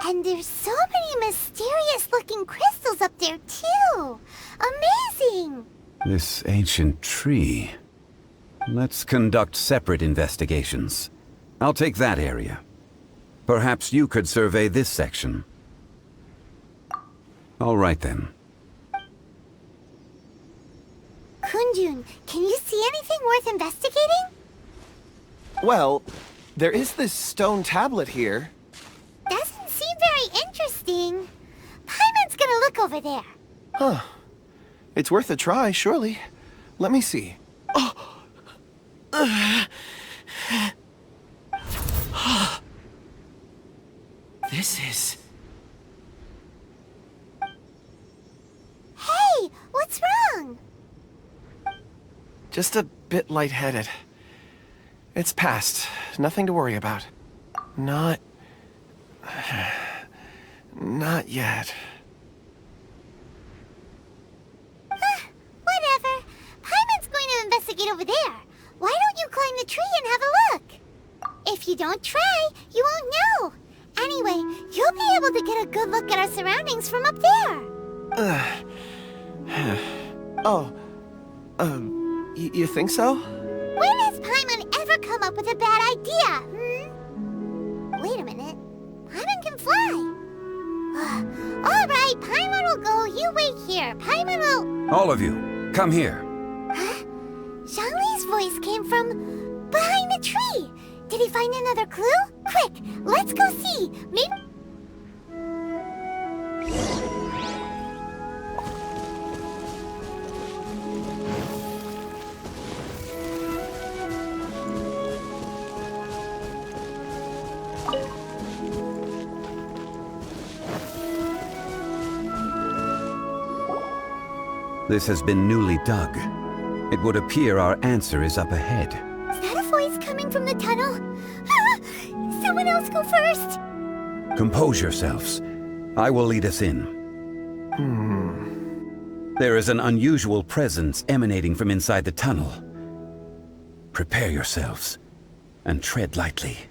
And there's so many mysterious-looking crystals up there, too. Amazing! This ancient tree. Let's conduct separate investigations. I'll take that area. Perhaps you could survey this section. All right, then. Kunjun, can you see anything worth investigating? Well, there is this stone tablet here. Doesn't seem very interesting. Paimon's gonna look over there. Huh. It's worth a try, surely. Let me see. This just a bit lightheaded. It's past. Nothing to worry about. Not yet. Whatever. Paimon's going to investigate over there. Why don't you climb the tree and have a look? If you don't try, you won't know. Anyway, you'll be able to get a good look at our surroundings from up there. You think so? When has Paimon ever come up with a bad idea, Wait a minute. Paimon can fly. All right, Paimon will go. You wait here. Paimon will... All of you, come here. Huh? Zhongli's voice came from behind the tree. Did he find another clue? Quick, let's go see. Maybe... This has been newly dug. It would appear our answer is up ahead. Is that a voice coming from the tunnel? Someone else go first! Compose yourselves. I will lead us in. There is an unusual presence emanating from inside the tunnel. Prepare yourselves, and tread lightly.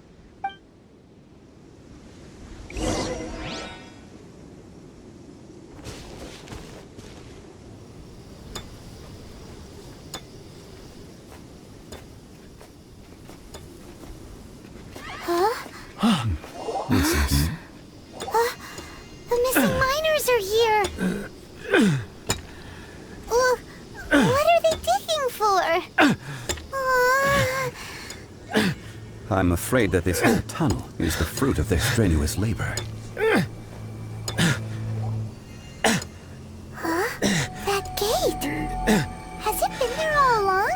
The missing miners are here! What are they digging for? I'm afraid that this whole tunnel is the fruit of their strenuous labor. That gate! Has it been there all along?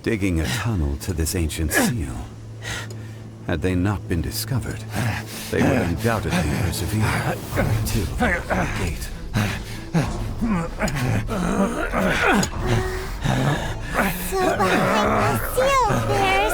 Digging a tunnel to this ancient seal. Had they not been discovered, they would undoubtedly persevere until the gate. So behind the seal, there's...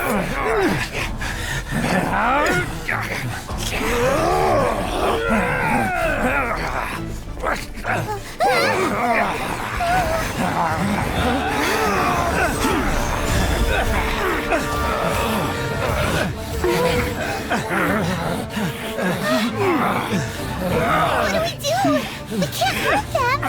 What do we do? We can't hurt them!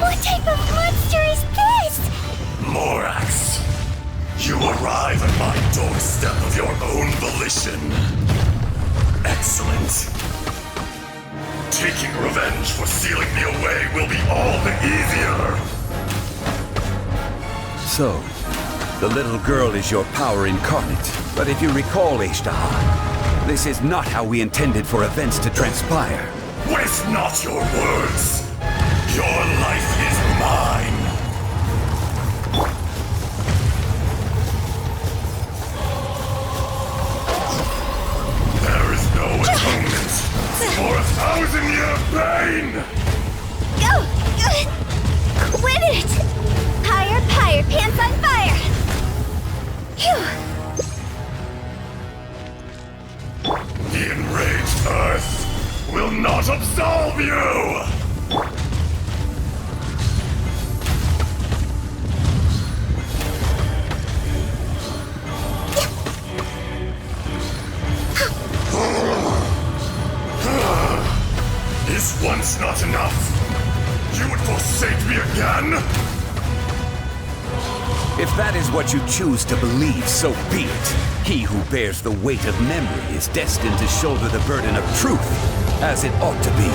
What type of monster is this? Morax, you arrive at my doorstep of your own volition. Excellent. Taking revenge for sealing me away will be all the easier. So, the little girl is your power incarnate. But if you recall, Ishtaha, this is not how we intended for events to transpire. Waste not your words. Your life is mine. There is no atonement for 1,000-year pain! Go! Quit it! Higher, higher, pants on fire! Phew! The enraged Earth will not absolve you! Is once not enough? You would forsake me again? If that is what you choose to believe, so be it. He who bears the weight of memory is destined to shoulder the burden of truth, as it ought to be.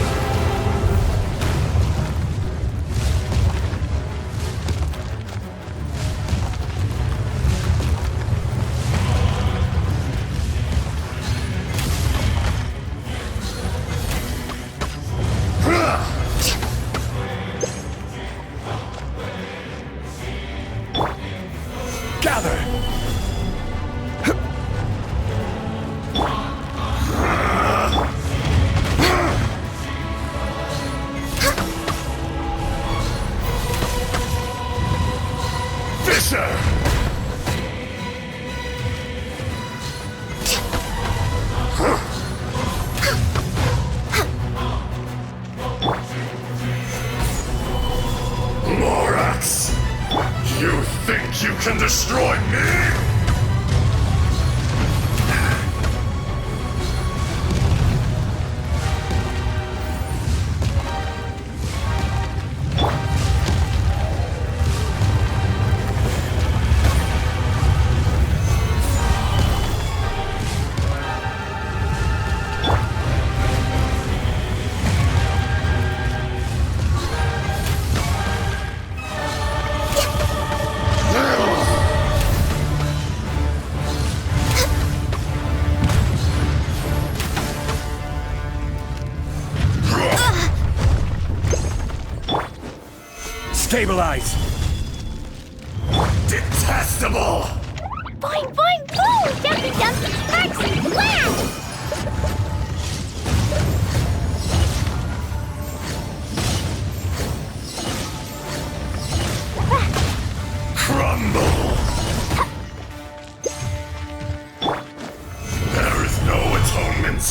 Stabilize! Detestable! Boing, boing, boom! Jumpy, jumpy, sparks and blast! Crumble! There is no atonement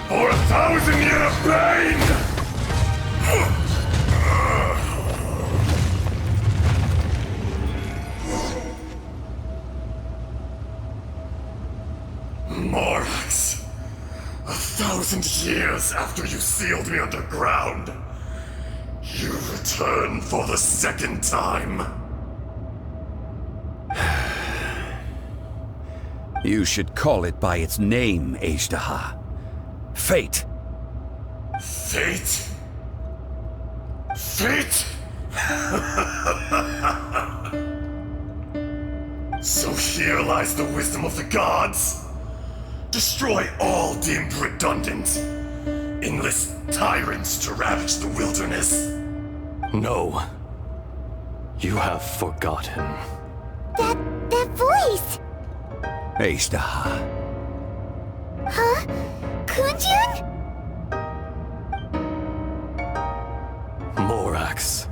for 1,000-year pain! Morax, 1,000 years after you sealed me underground, you return for the second time. You should call it by its name, Ajdaha. Fate. Fate? Fate? So here lies the wisdom of the gods. Destroy all deemed redundant. Enlist tyrants to ravage the wilderness. No. You have forgotten. That voice! Ajdaha. Huh? Kunjun? Morax.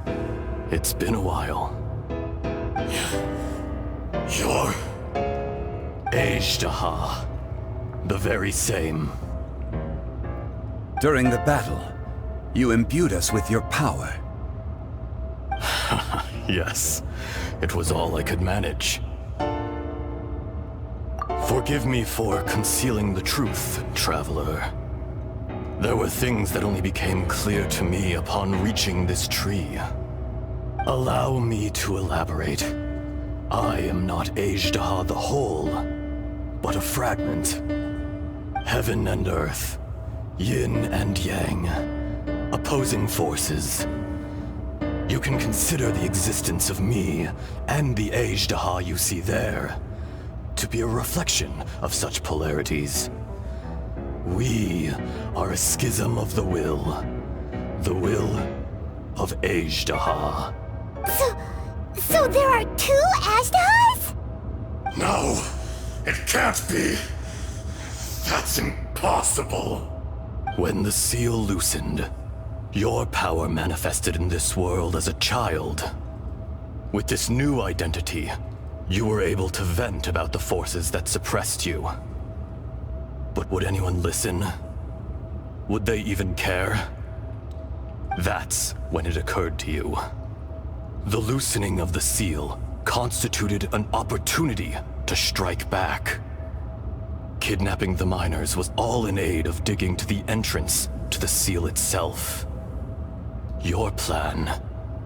It's been a while. You're... Ajdaha. The very same. During the battle, you imbued us with your power. Yes, it was all I could manage. Forgive me for concealing the truth, Traveler. There were things that only became clear to me upon reaching this tree. Allow me to elaborate. I am not Ajdaha the whole, but a fragment. Heaven and earth, yin and yang, opposing forces. You can consider the existence of me and the Ajdaha you see there to be a reflection of such polarities. We are a schism of the will of Ajdaha. So there are two Ajdahas? No, it can't be. That's impossible. When the seal loosened, your power manifested in this world as a child. With this new identity, you were able to vent about the forces that suppressed you. But would anyone listen? Would they even care? That's when it occurred to you. The loosening of the seal constituted an opportunity to strike back. Kidnapping the miners was all in aid of digging to the entrance to the seal itself. Your plan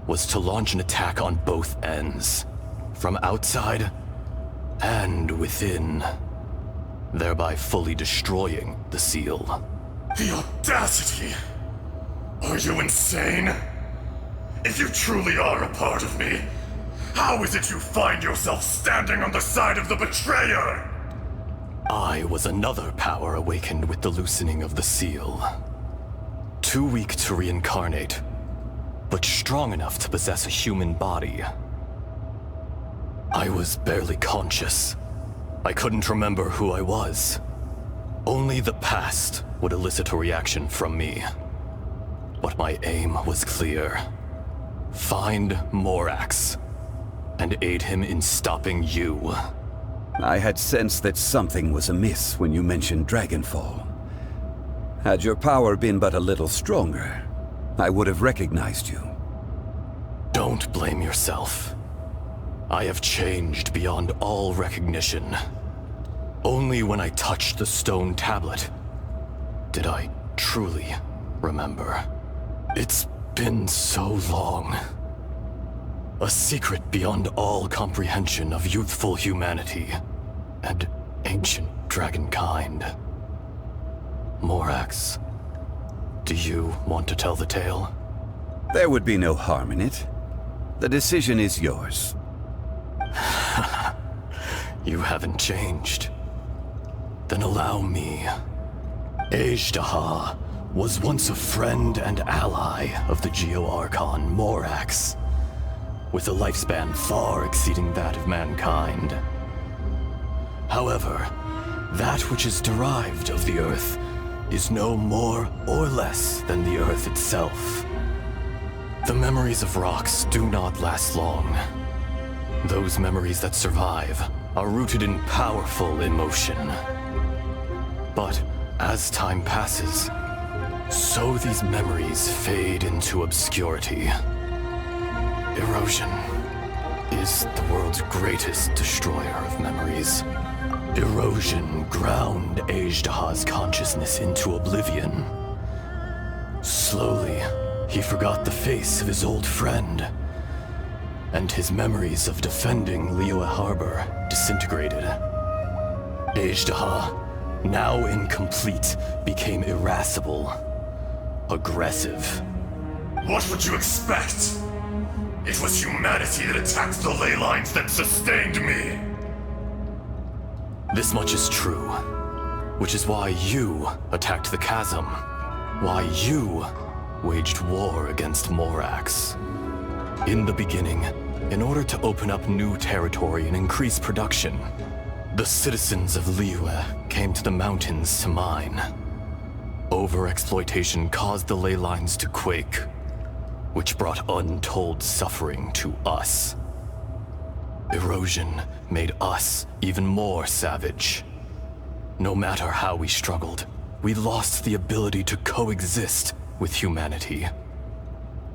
was to launch an attack on both ends, from outside and within, thereby fully destroying the seal. The audacity! Are you insane? If you truly are a part of me, how is it you find yourself standing on the side of the betrayer? I was another power awakened with the loosening of the seal. Too weak to reincarnate, but strong enough to possess a human body. I was barely conscious. I couldn't remember who I was. Only the past would elicit a reaction from me. But my aim was clear. Find Morax, and aid him in stopping you. I had sensed that something was amiss when you mentioned Dragonfall. Had your power been but a little stronger, I would have recognized you. Don't blame yourself. I have changed beyond all recognition. Only when I touched the stone tablet did I truly remember. It's been so long. A secret beyond all comprehension of youthful humanity and ancient dragonkind. Morax, do you want to tell the tale? There would be no harm in it. The decision is yours. You haven't changed. Then allow me. Azhdaha was once a friend and ally of the Geo-Archon Morax, with a lifespan far exceeding that of mankind. However, that which is derived of the Earth is no more or less than the Earth itself. The memories of rocks do not last long. Those memories that survive are rooted in powerful emotion. But as time passes, so these memories fade into obscurity. Erosion is the world's greatest destroyer of memories. Erosion ground Azhdaha's consciousness into oblivion. Slowly, he forgot the face of his old friend, and his memories of defending Liyue Harbor disintegrated. Azhdaha, now incomplete, became irascible, aggressive. What would you expect? It was humanity that attacked the ley lines that sustained me. This much is true, which is why you attacked the chasm, why you waged war against Morax. In the beginning, in order to open up new territory and increase production, the citizens of Liyue came to the mountains to mine. Overexploitation caused the ley lines to quake, which brought untold suffering to us. Erosion made us even more savage. No matter how we struggled, we lost the ability to coexist with humanity.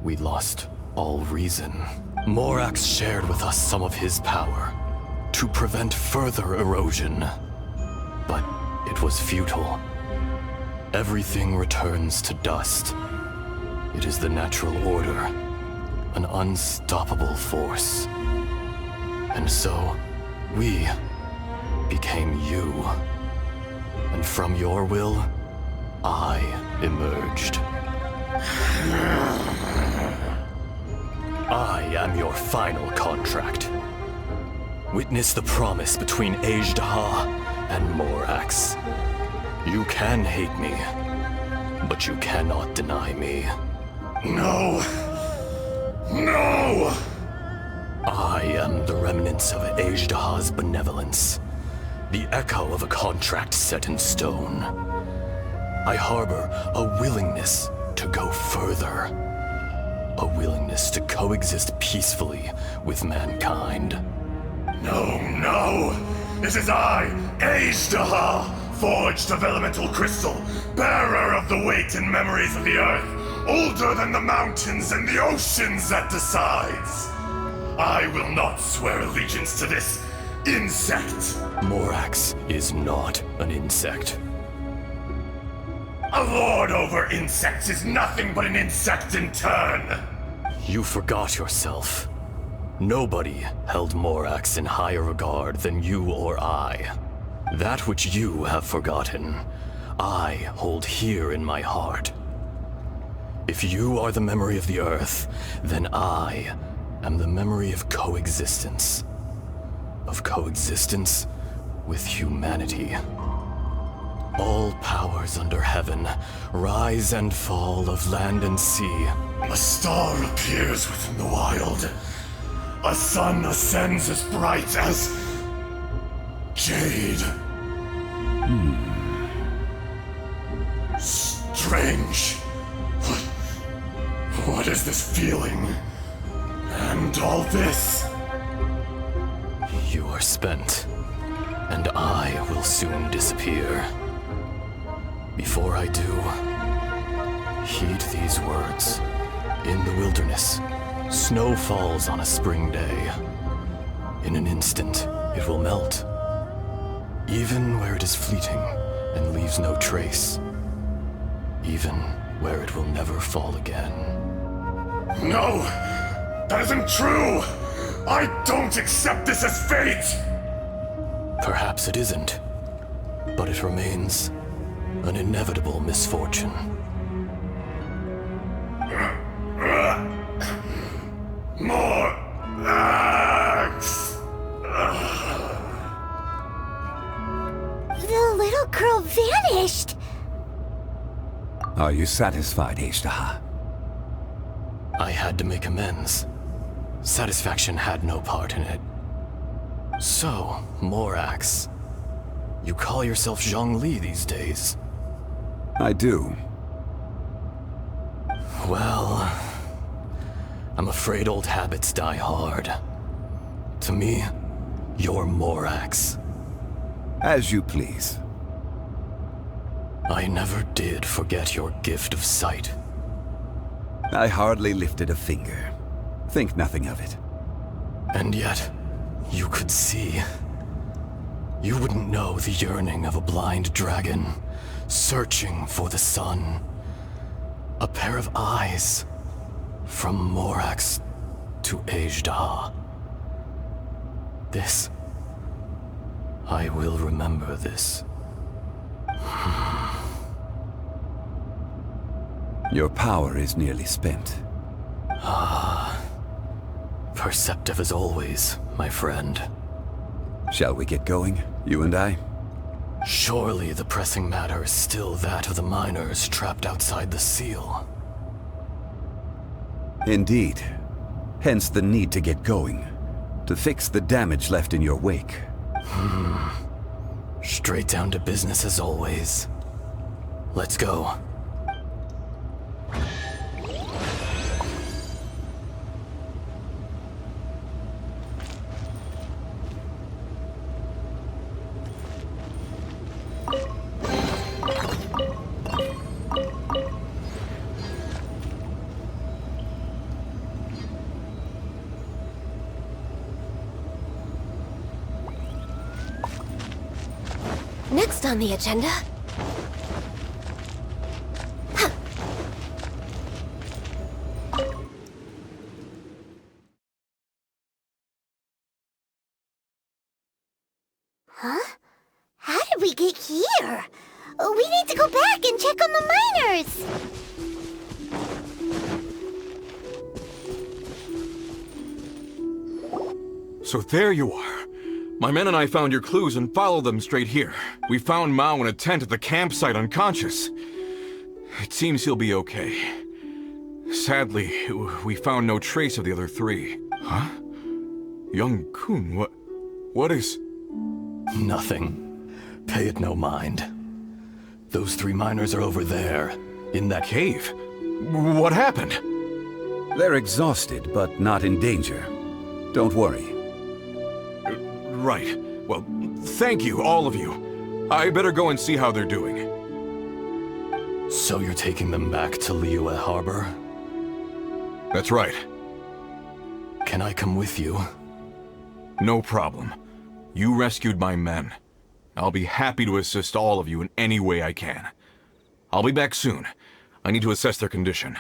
We lost all reason. Morax shared with us some of his power to prevent further erosion, but it was futile. Everything returns to dust. It is the natural order, an unstoppable force. And so, we became you. And from your will, I emerged. I am your final contract. Witness the promise between Azhdaha and Morax. You can hate me, but you cannot deny me. No! No! I am the remnants of Azhdaha's benevolence, the echo of a contract set in stone. I harbor a willingness to go further, a willingness to coexist peacefully with mankind. No, no! It is I, Azhdaha, forged of elemental crystal, bearer of the weight and memories of the earth, older than the mountains and the oceans that decides. I will not swear allegiance to this insect. Morax is not an insect. A lord over insects is nothing but an insect in turn. You forgot yourself. Nobody held Morax in higher regard than you or I. That which you have forgotten, I hold here in my heart. If you are the memory of the Earth, then I am the memory of coexistence. Of coexistence with humanity. All powers under heaven, rise and fall of land and sea. A star appears within the wild. A sun ascends as bright as jade. Strange. What is this feeling? And all this? You are spent, and I will soon disappear. Before I do, heed these words. In the wilderness, snow falls on a spring day. In an instant, it will melt. Even where it is fleeting and leaves no trace. Even where it will never fall again. No! That isn't true! I don't accept this as fate! Perhaps it isn't, but it remains an inevitable misfortune. More axe! The little girl vanished! Are you satisfied, Ishtaha? I had to make amends. Satisfaction had no part in it. So, Morax, you call yourself Zhongli these days? I do. Well, I'm afraid old habits die hard. To me, you're Morax. As you please. I never did forget your gift of sight. I hardly lifted a finger. Think nothing of it. And yet, you could see. You wouldn't know the yearning of a blind dragon, searching for the sun. A pair of eyes, from Morax to Ejdah. This, I will remember this. Your power is nearly spent. Perceptive as always, my friend. Shall we get going, you and I? Surely the pressing matter is still that of the miners trapped outside the seal. Indeed. Hence the need to get going. To fix the damage left in your wake. Straight down to business as always. Let's go. Next on the agenda... Huh? How did we get here? We need to go back and check on the miners! So there you are. My men and I found your clues and followed them straight here. We found Mao in a tent at the campsite unconscious. It seems he'll be okay. Sadly, we found no trace of the other three. Huh? Young Kun, what is... Nothing. Pay it no mind. Those three miners are over there, in that cave. What happened? They're exhausted, but not in danger. Don't worry. Right. Well, thank you, all of you. I better go and see how they're doing. So you're taking them back to Liyue Harbor? That's right. Can I come with you? No problem. You rescued my men. I'll be happy to assist all of you in any way I can. I'll be back soon. I need to assess their condition.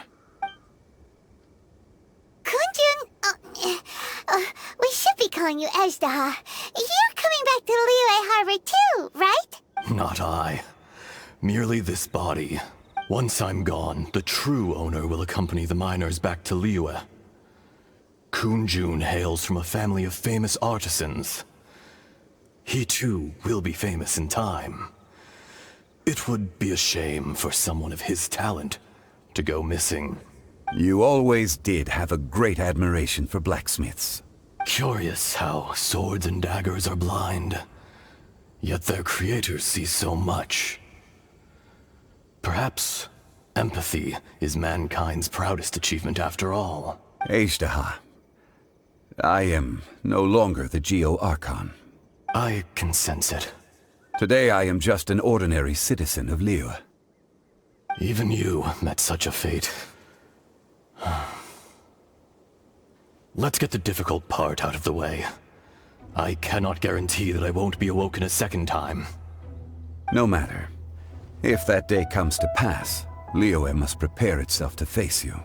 Kunjun, we should be calling you Ezdaha. You're coming back to Liyue Harbor too, right? Not I. Merely this body. Once I'm gone, the true owner will accompany the miners back to Liyue. Kunjun hails from a family of famous artisans. He too will be famous in time. It would be a shame for someone of his talent to go missing. You always did have a great admiration for blacksmiths. Curious how swords and daggers are blind, yet their creators see so much. Perhaps empathy is mankind's proudest achievement after all. Ezdaha, I am no longer the Geo-Archon. I can sense it. Today I am just an ordinary citizen of Liyue. Even you met such a fate. Let's get the difficult part out of the way. I cannot guarantee that I won't be awoken a second time. No matter. If that day comes to pass, Liyue must prepare itself to face you.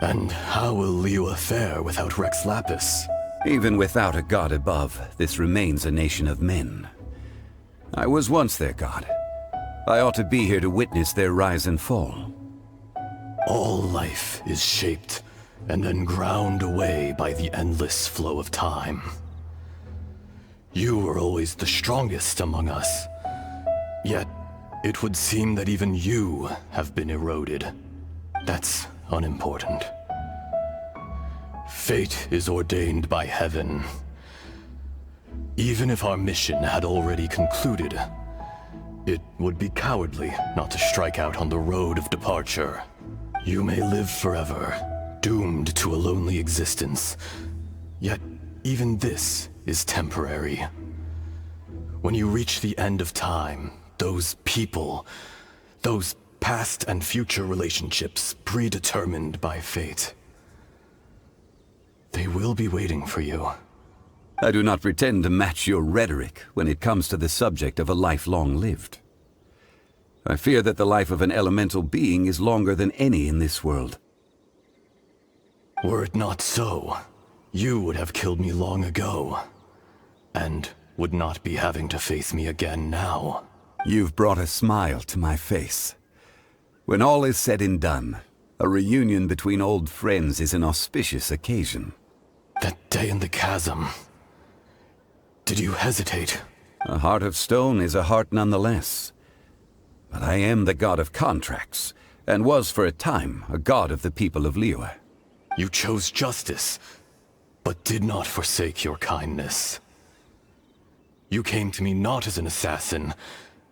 And how will Liyue fare without Rex Lapis? Even without a god above, this remains a nation of men. I was once their god. I ought to be here to witness their rise and fall. All life is shaped and then ground away by the endless flow of time. You were always the strongest among us. Yet, it would seem that even you have been eroded. That's unimportant. Fate is ordained by heaven. Even if our mission had already concluded, it would be cowardly not to strike out on the road of departure. You may live forever, doomed to a lonely existence. Yet, even this is temporary. When you reach the end of time, those people, those past and future relationships predetermined by fate, they will be waiting for you. I do not pretend to match your rhetoric when it comes to the subject of a life long lived. I fear that the life of an elemental being is longer than any in this world. Were it not so, you would have killed me long ago, and would not be having to face me again now. You've brought a smile to my face. When all is said and done, a reunion between old friends is an auspicious occasion. That day in the chasm, did you hesitate? A heart of stone is a heart nonetheless. But I am the god of contracts, and was for a time a god of the people of Liyue. You chose justice, but did not forsake your kindness. You came to me not as an assassin,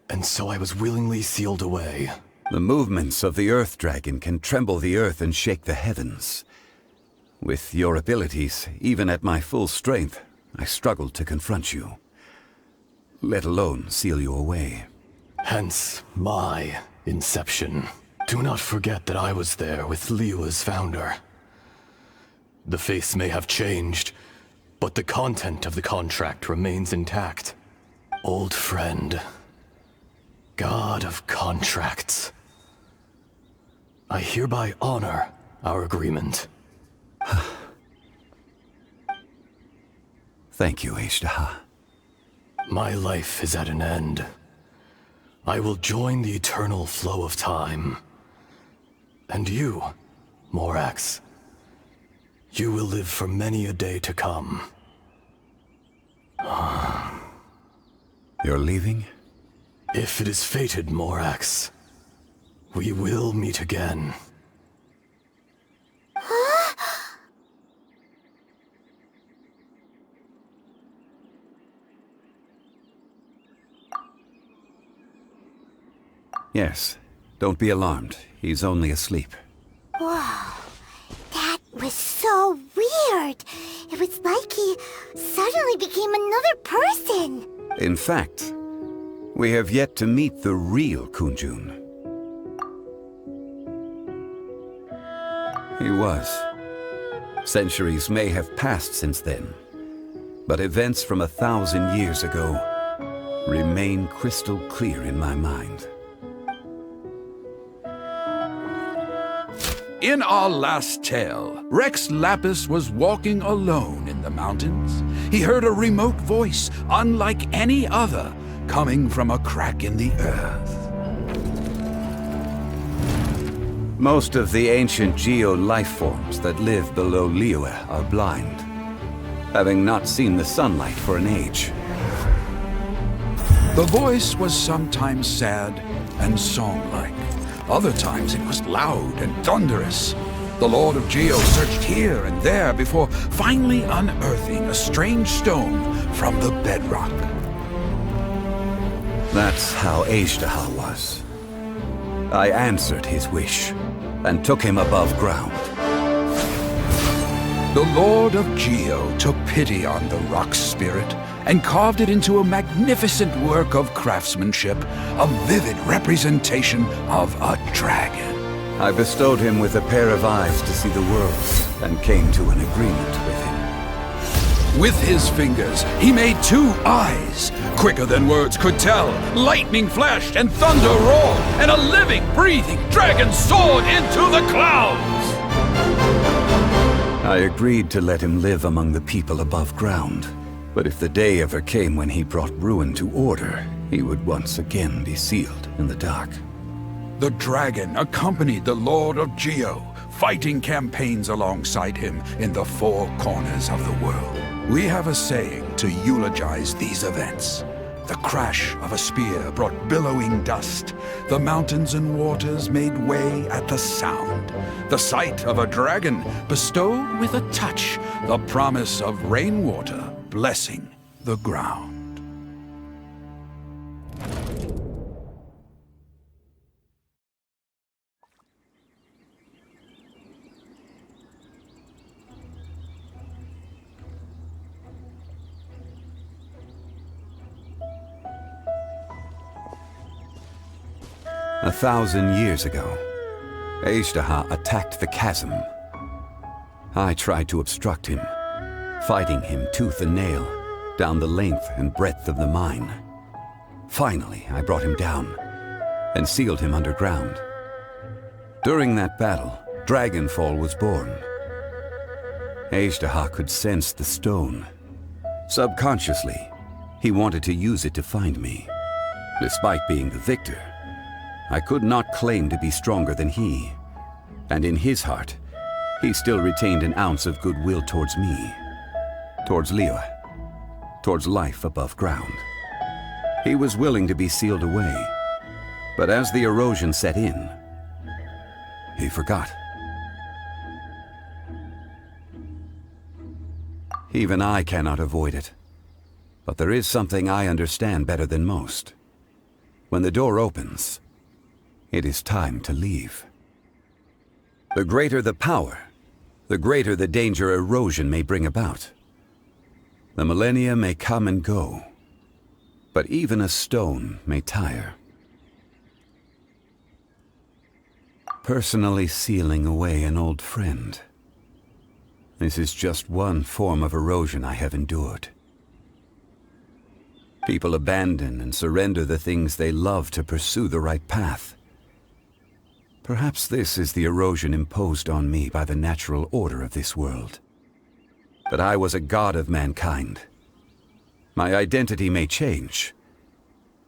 and so I was willingly sealed away. The movements of the Earth Dragon can tremble the earth and shake the heavens. With your abilities, even at my full strength, I struggled to confront you, let alone seal you away. Hence my inception. Do not forget that I was there with Liyue's founder. The face may have changed, but the content of the contract remains intact. Old friend, god of contracts, I hereby honor our agreement. Thank you, Ezdaha. My life is at an end. I will join the eternal flow of time. And you, Morax, you will live for many a day to come. You're leaving? If it is fated, Morax, we will meet again. Yes. Don't be alarmed. He's only asleep. Whoa. That was so weird. It was like he suddenly became another person. In fact, we have yet to meet the real Kunjun. He was. Centuries may have passed since then, but events from 1,000 years ago remain crystal clear in my mind. In our last tale, Rex Lapis was walking alone in the mountains. He heard a remote voice, unlike any other, coming from a crack in the earth. Most of the ancient geo life forms that live below Liyue are blind, having not seen the sunlight for an age. The voice was sometimes sad and song-like. Other times it was loud and thunderous. The Lord of Geo searched here and there before finally unearthing a strange stone from the bedrock. That's how Azhdaha was. I answered his wish and took him above ground. The Lord of Geo took pity on the rock spirit and carved it into a magnificent work of craftsmanship, a vivid representation of a dragon. I bestowed him with a pair of eyes to see the world and came to an agreement with him. With his fingers, he made 2 eyes. Quicker than words could tell, lightning flashed and thunder roared, and a living, breathing dragon soared into the clouds! I agreed to let him live among the people above ground. But if the day ever came when he brought ruin to order, he would once again be sealed in the dark. The dragon accompanied the Lord of Geo, fighting campaigns alongside him in the 4 corners of the world. We have a saying to eulogize these events. The crash of a spear brought billowing dust. The mountains and waters made way at the sound. The sight of a dragon bestowed with a touch the promise of rainwater blessing the ground. A 1,000 years ago, Azhdaha attacked the chasm. I tried to obstruct him, fighting him tooth and nail down the length and breadth of the mine. Finally, I brought him down and sealed him underground. During that battle, Dragonfall was born. Azhdaha could sense the stone. Subconsciously, he wanted to use it to find me. Despite being the victor, I could not claim to be stronger than he. And in his heart, he still retained an ounce of goodwill towards me. Towards Liyue. Towards life above ground. He was willing to be sealed away. But as the erosion set in, he forgot. Even I cannot avoid it. But there is something I understand better than most. When the door opens, it is time to leave. The greater the power, the greater the danger erosion may bring about. The millennia may come and go, but even a stone may tire. Personally sealing away an old friend. This is just one form of erosion I have endured. People abandon and surrender the things they love to pursue the right path. Perhaps this is the erosion imposed on me by the natural order of this world. But I was a god of mankind. My identity may change,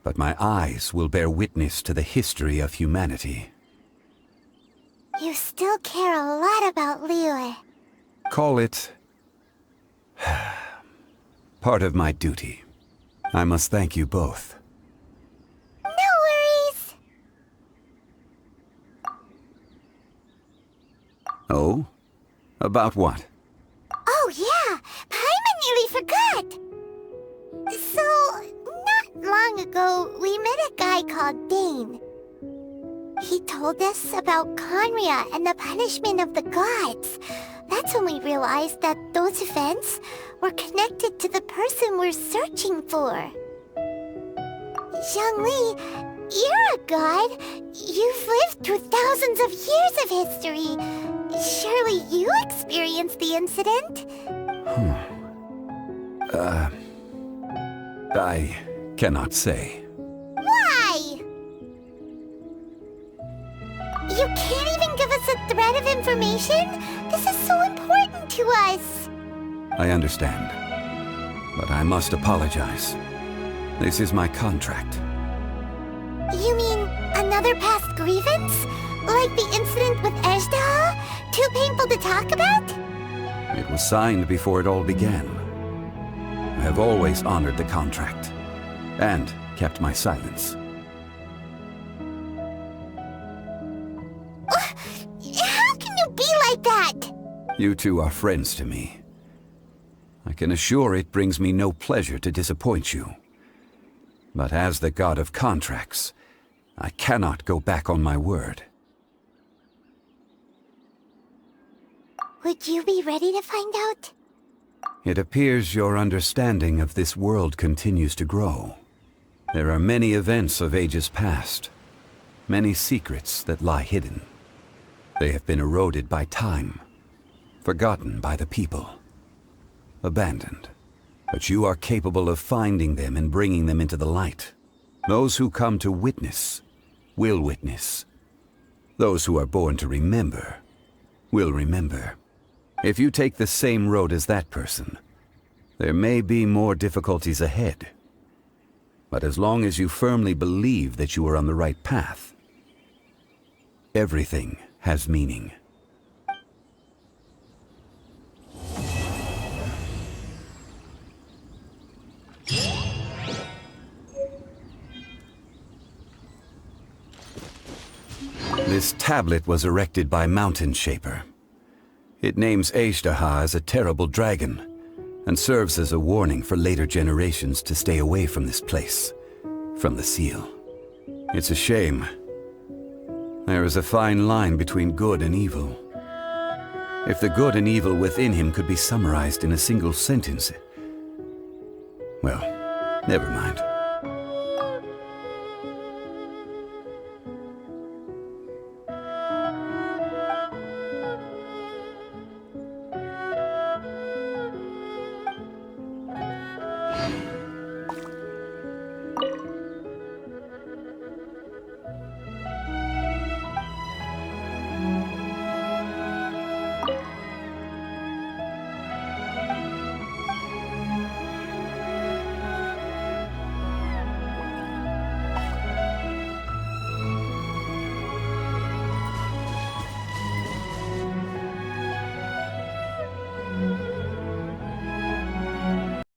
but my eyes will bear witness to the history of humanity. You still care a lot about Liyue. Call it part of my duty. I must thank you both. No worries. Oh? About what? Oh yeah, Paimon nearly forgot. So, not long ago, we met a guy called Dane. He told us about Conria and the punishment of the gods. That's when we realized that those events were connected to the person we're searching for. Zhongli, you're a god. You've lived through thousands of years of history. Surely you experienced the incident? I cannot say. Why? You can't even give us there's a thread of information? This is so important to us. I understand. But I must apologize. This is my contract. You mean another past grievance? Like the incident with Ejdah? Too painful to talk about? It was signed before it all began. I have always honored the contract. And kept my silence. How can you be like that? You two are friends to me. I can assure it brings me no pleasure to disappoint you. But as the god of contracts, I cannot go back on my word. Would you be ready to find out? It appears your understanding of this world continues to grow. There are many events of ages past, many secrets that lie hidden. They have been eroded by time, forgotten by the people, abandoned. But you are capable of finding them and bringing them into the light. Those who come to witness will witness. Those who are born to remember will remember. If you take the same road as that person, there may be more difficulties ahead. But as long as you firmly believe that you are on the right path, everything has meaning. This tablet was erected by Mountain Shaper. It names Ejdah as a terrible dragon, and serves as a warning for later generations to stay away from this place, from the seal. It's a shame. There is a fine line between good and evil. If the good and evil within him could be summarized in a single sentence... Well, never mind.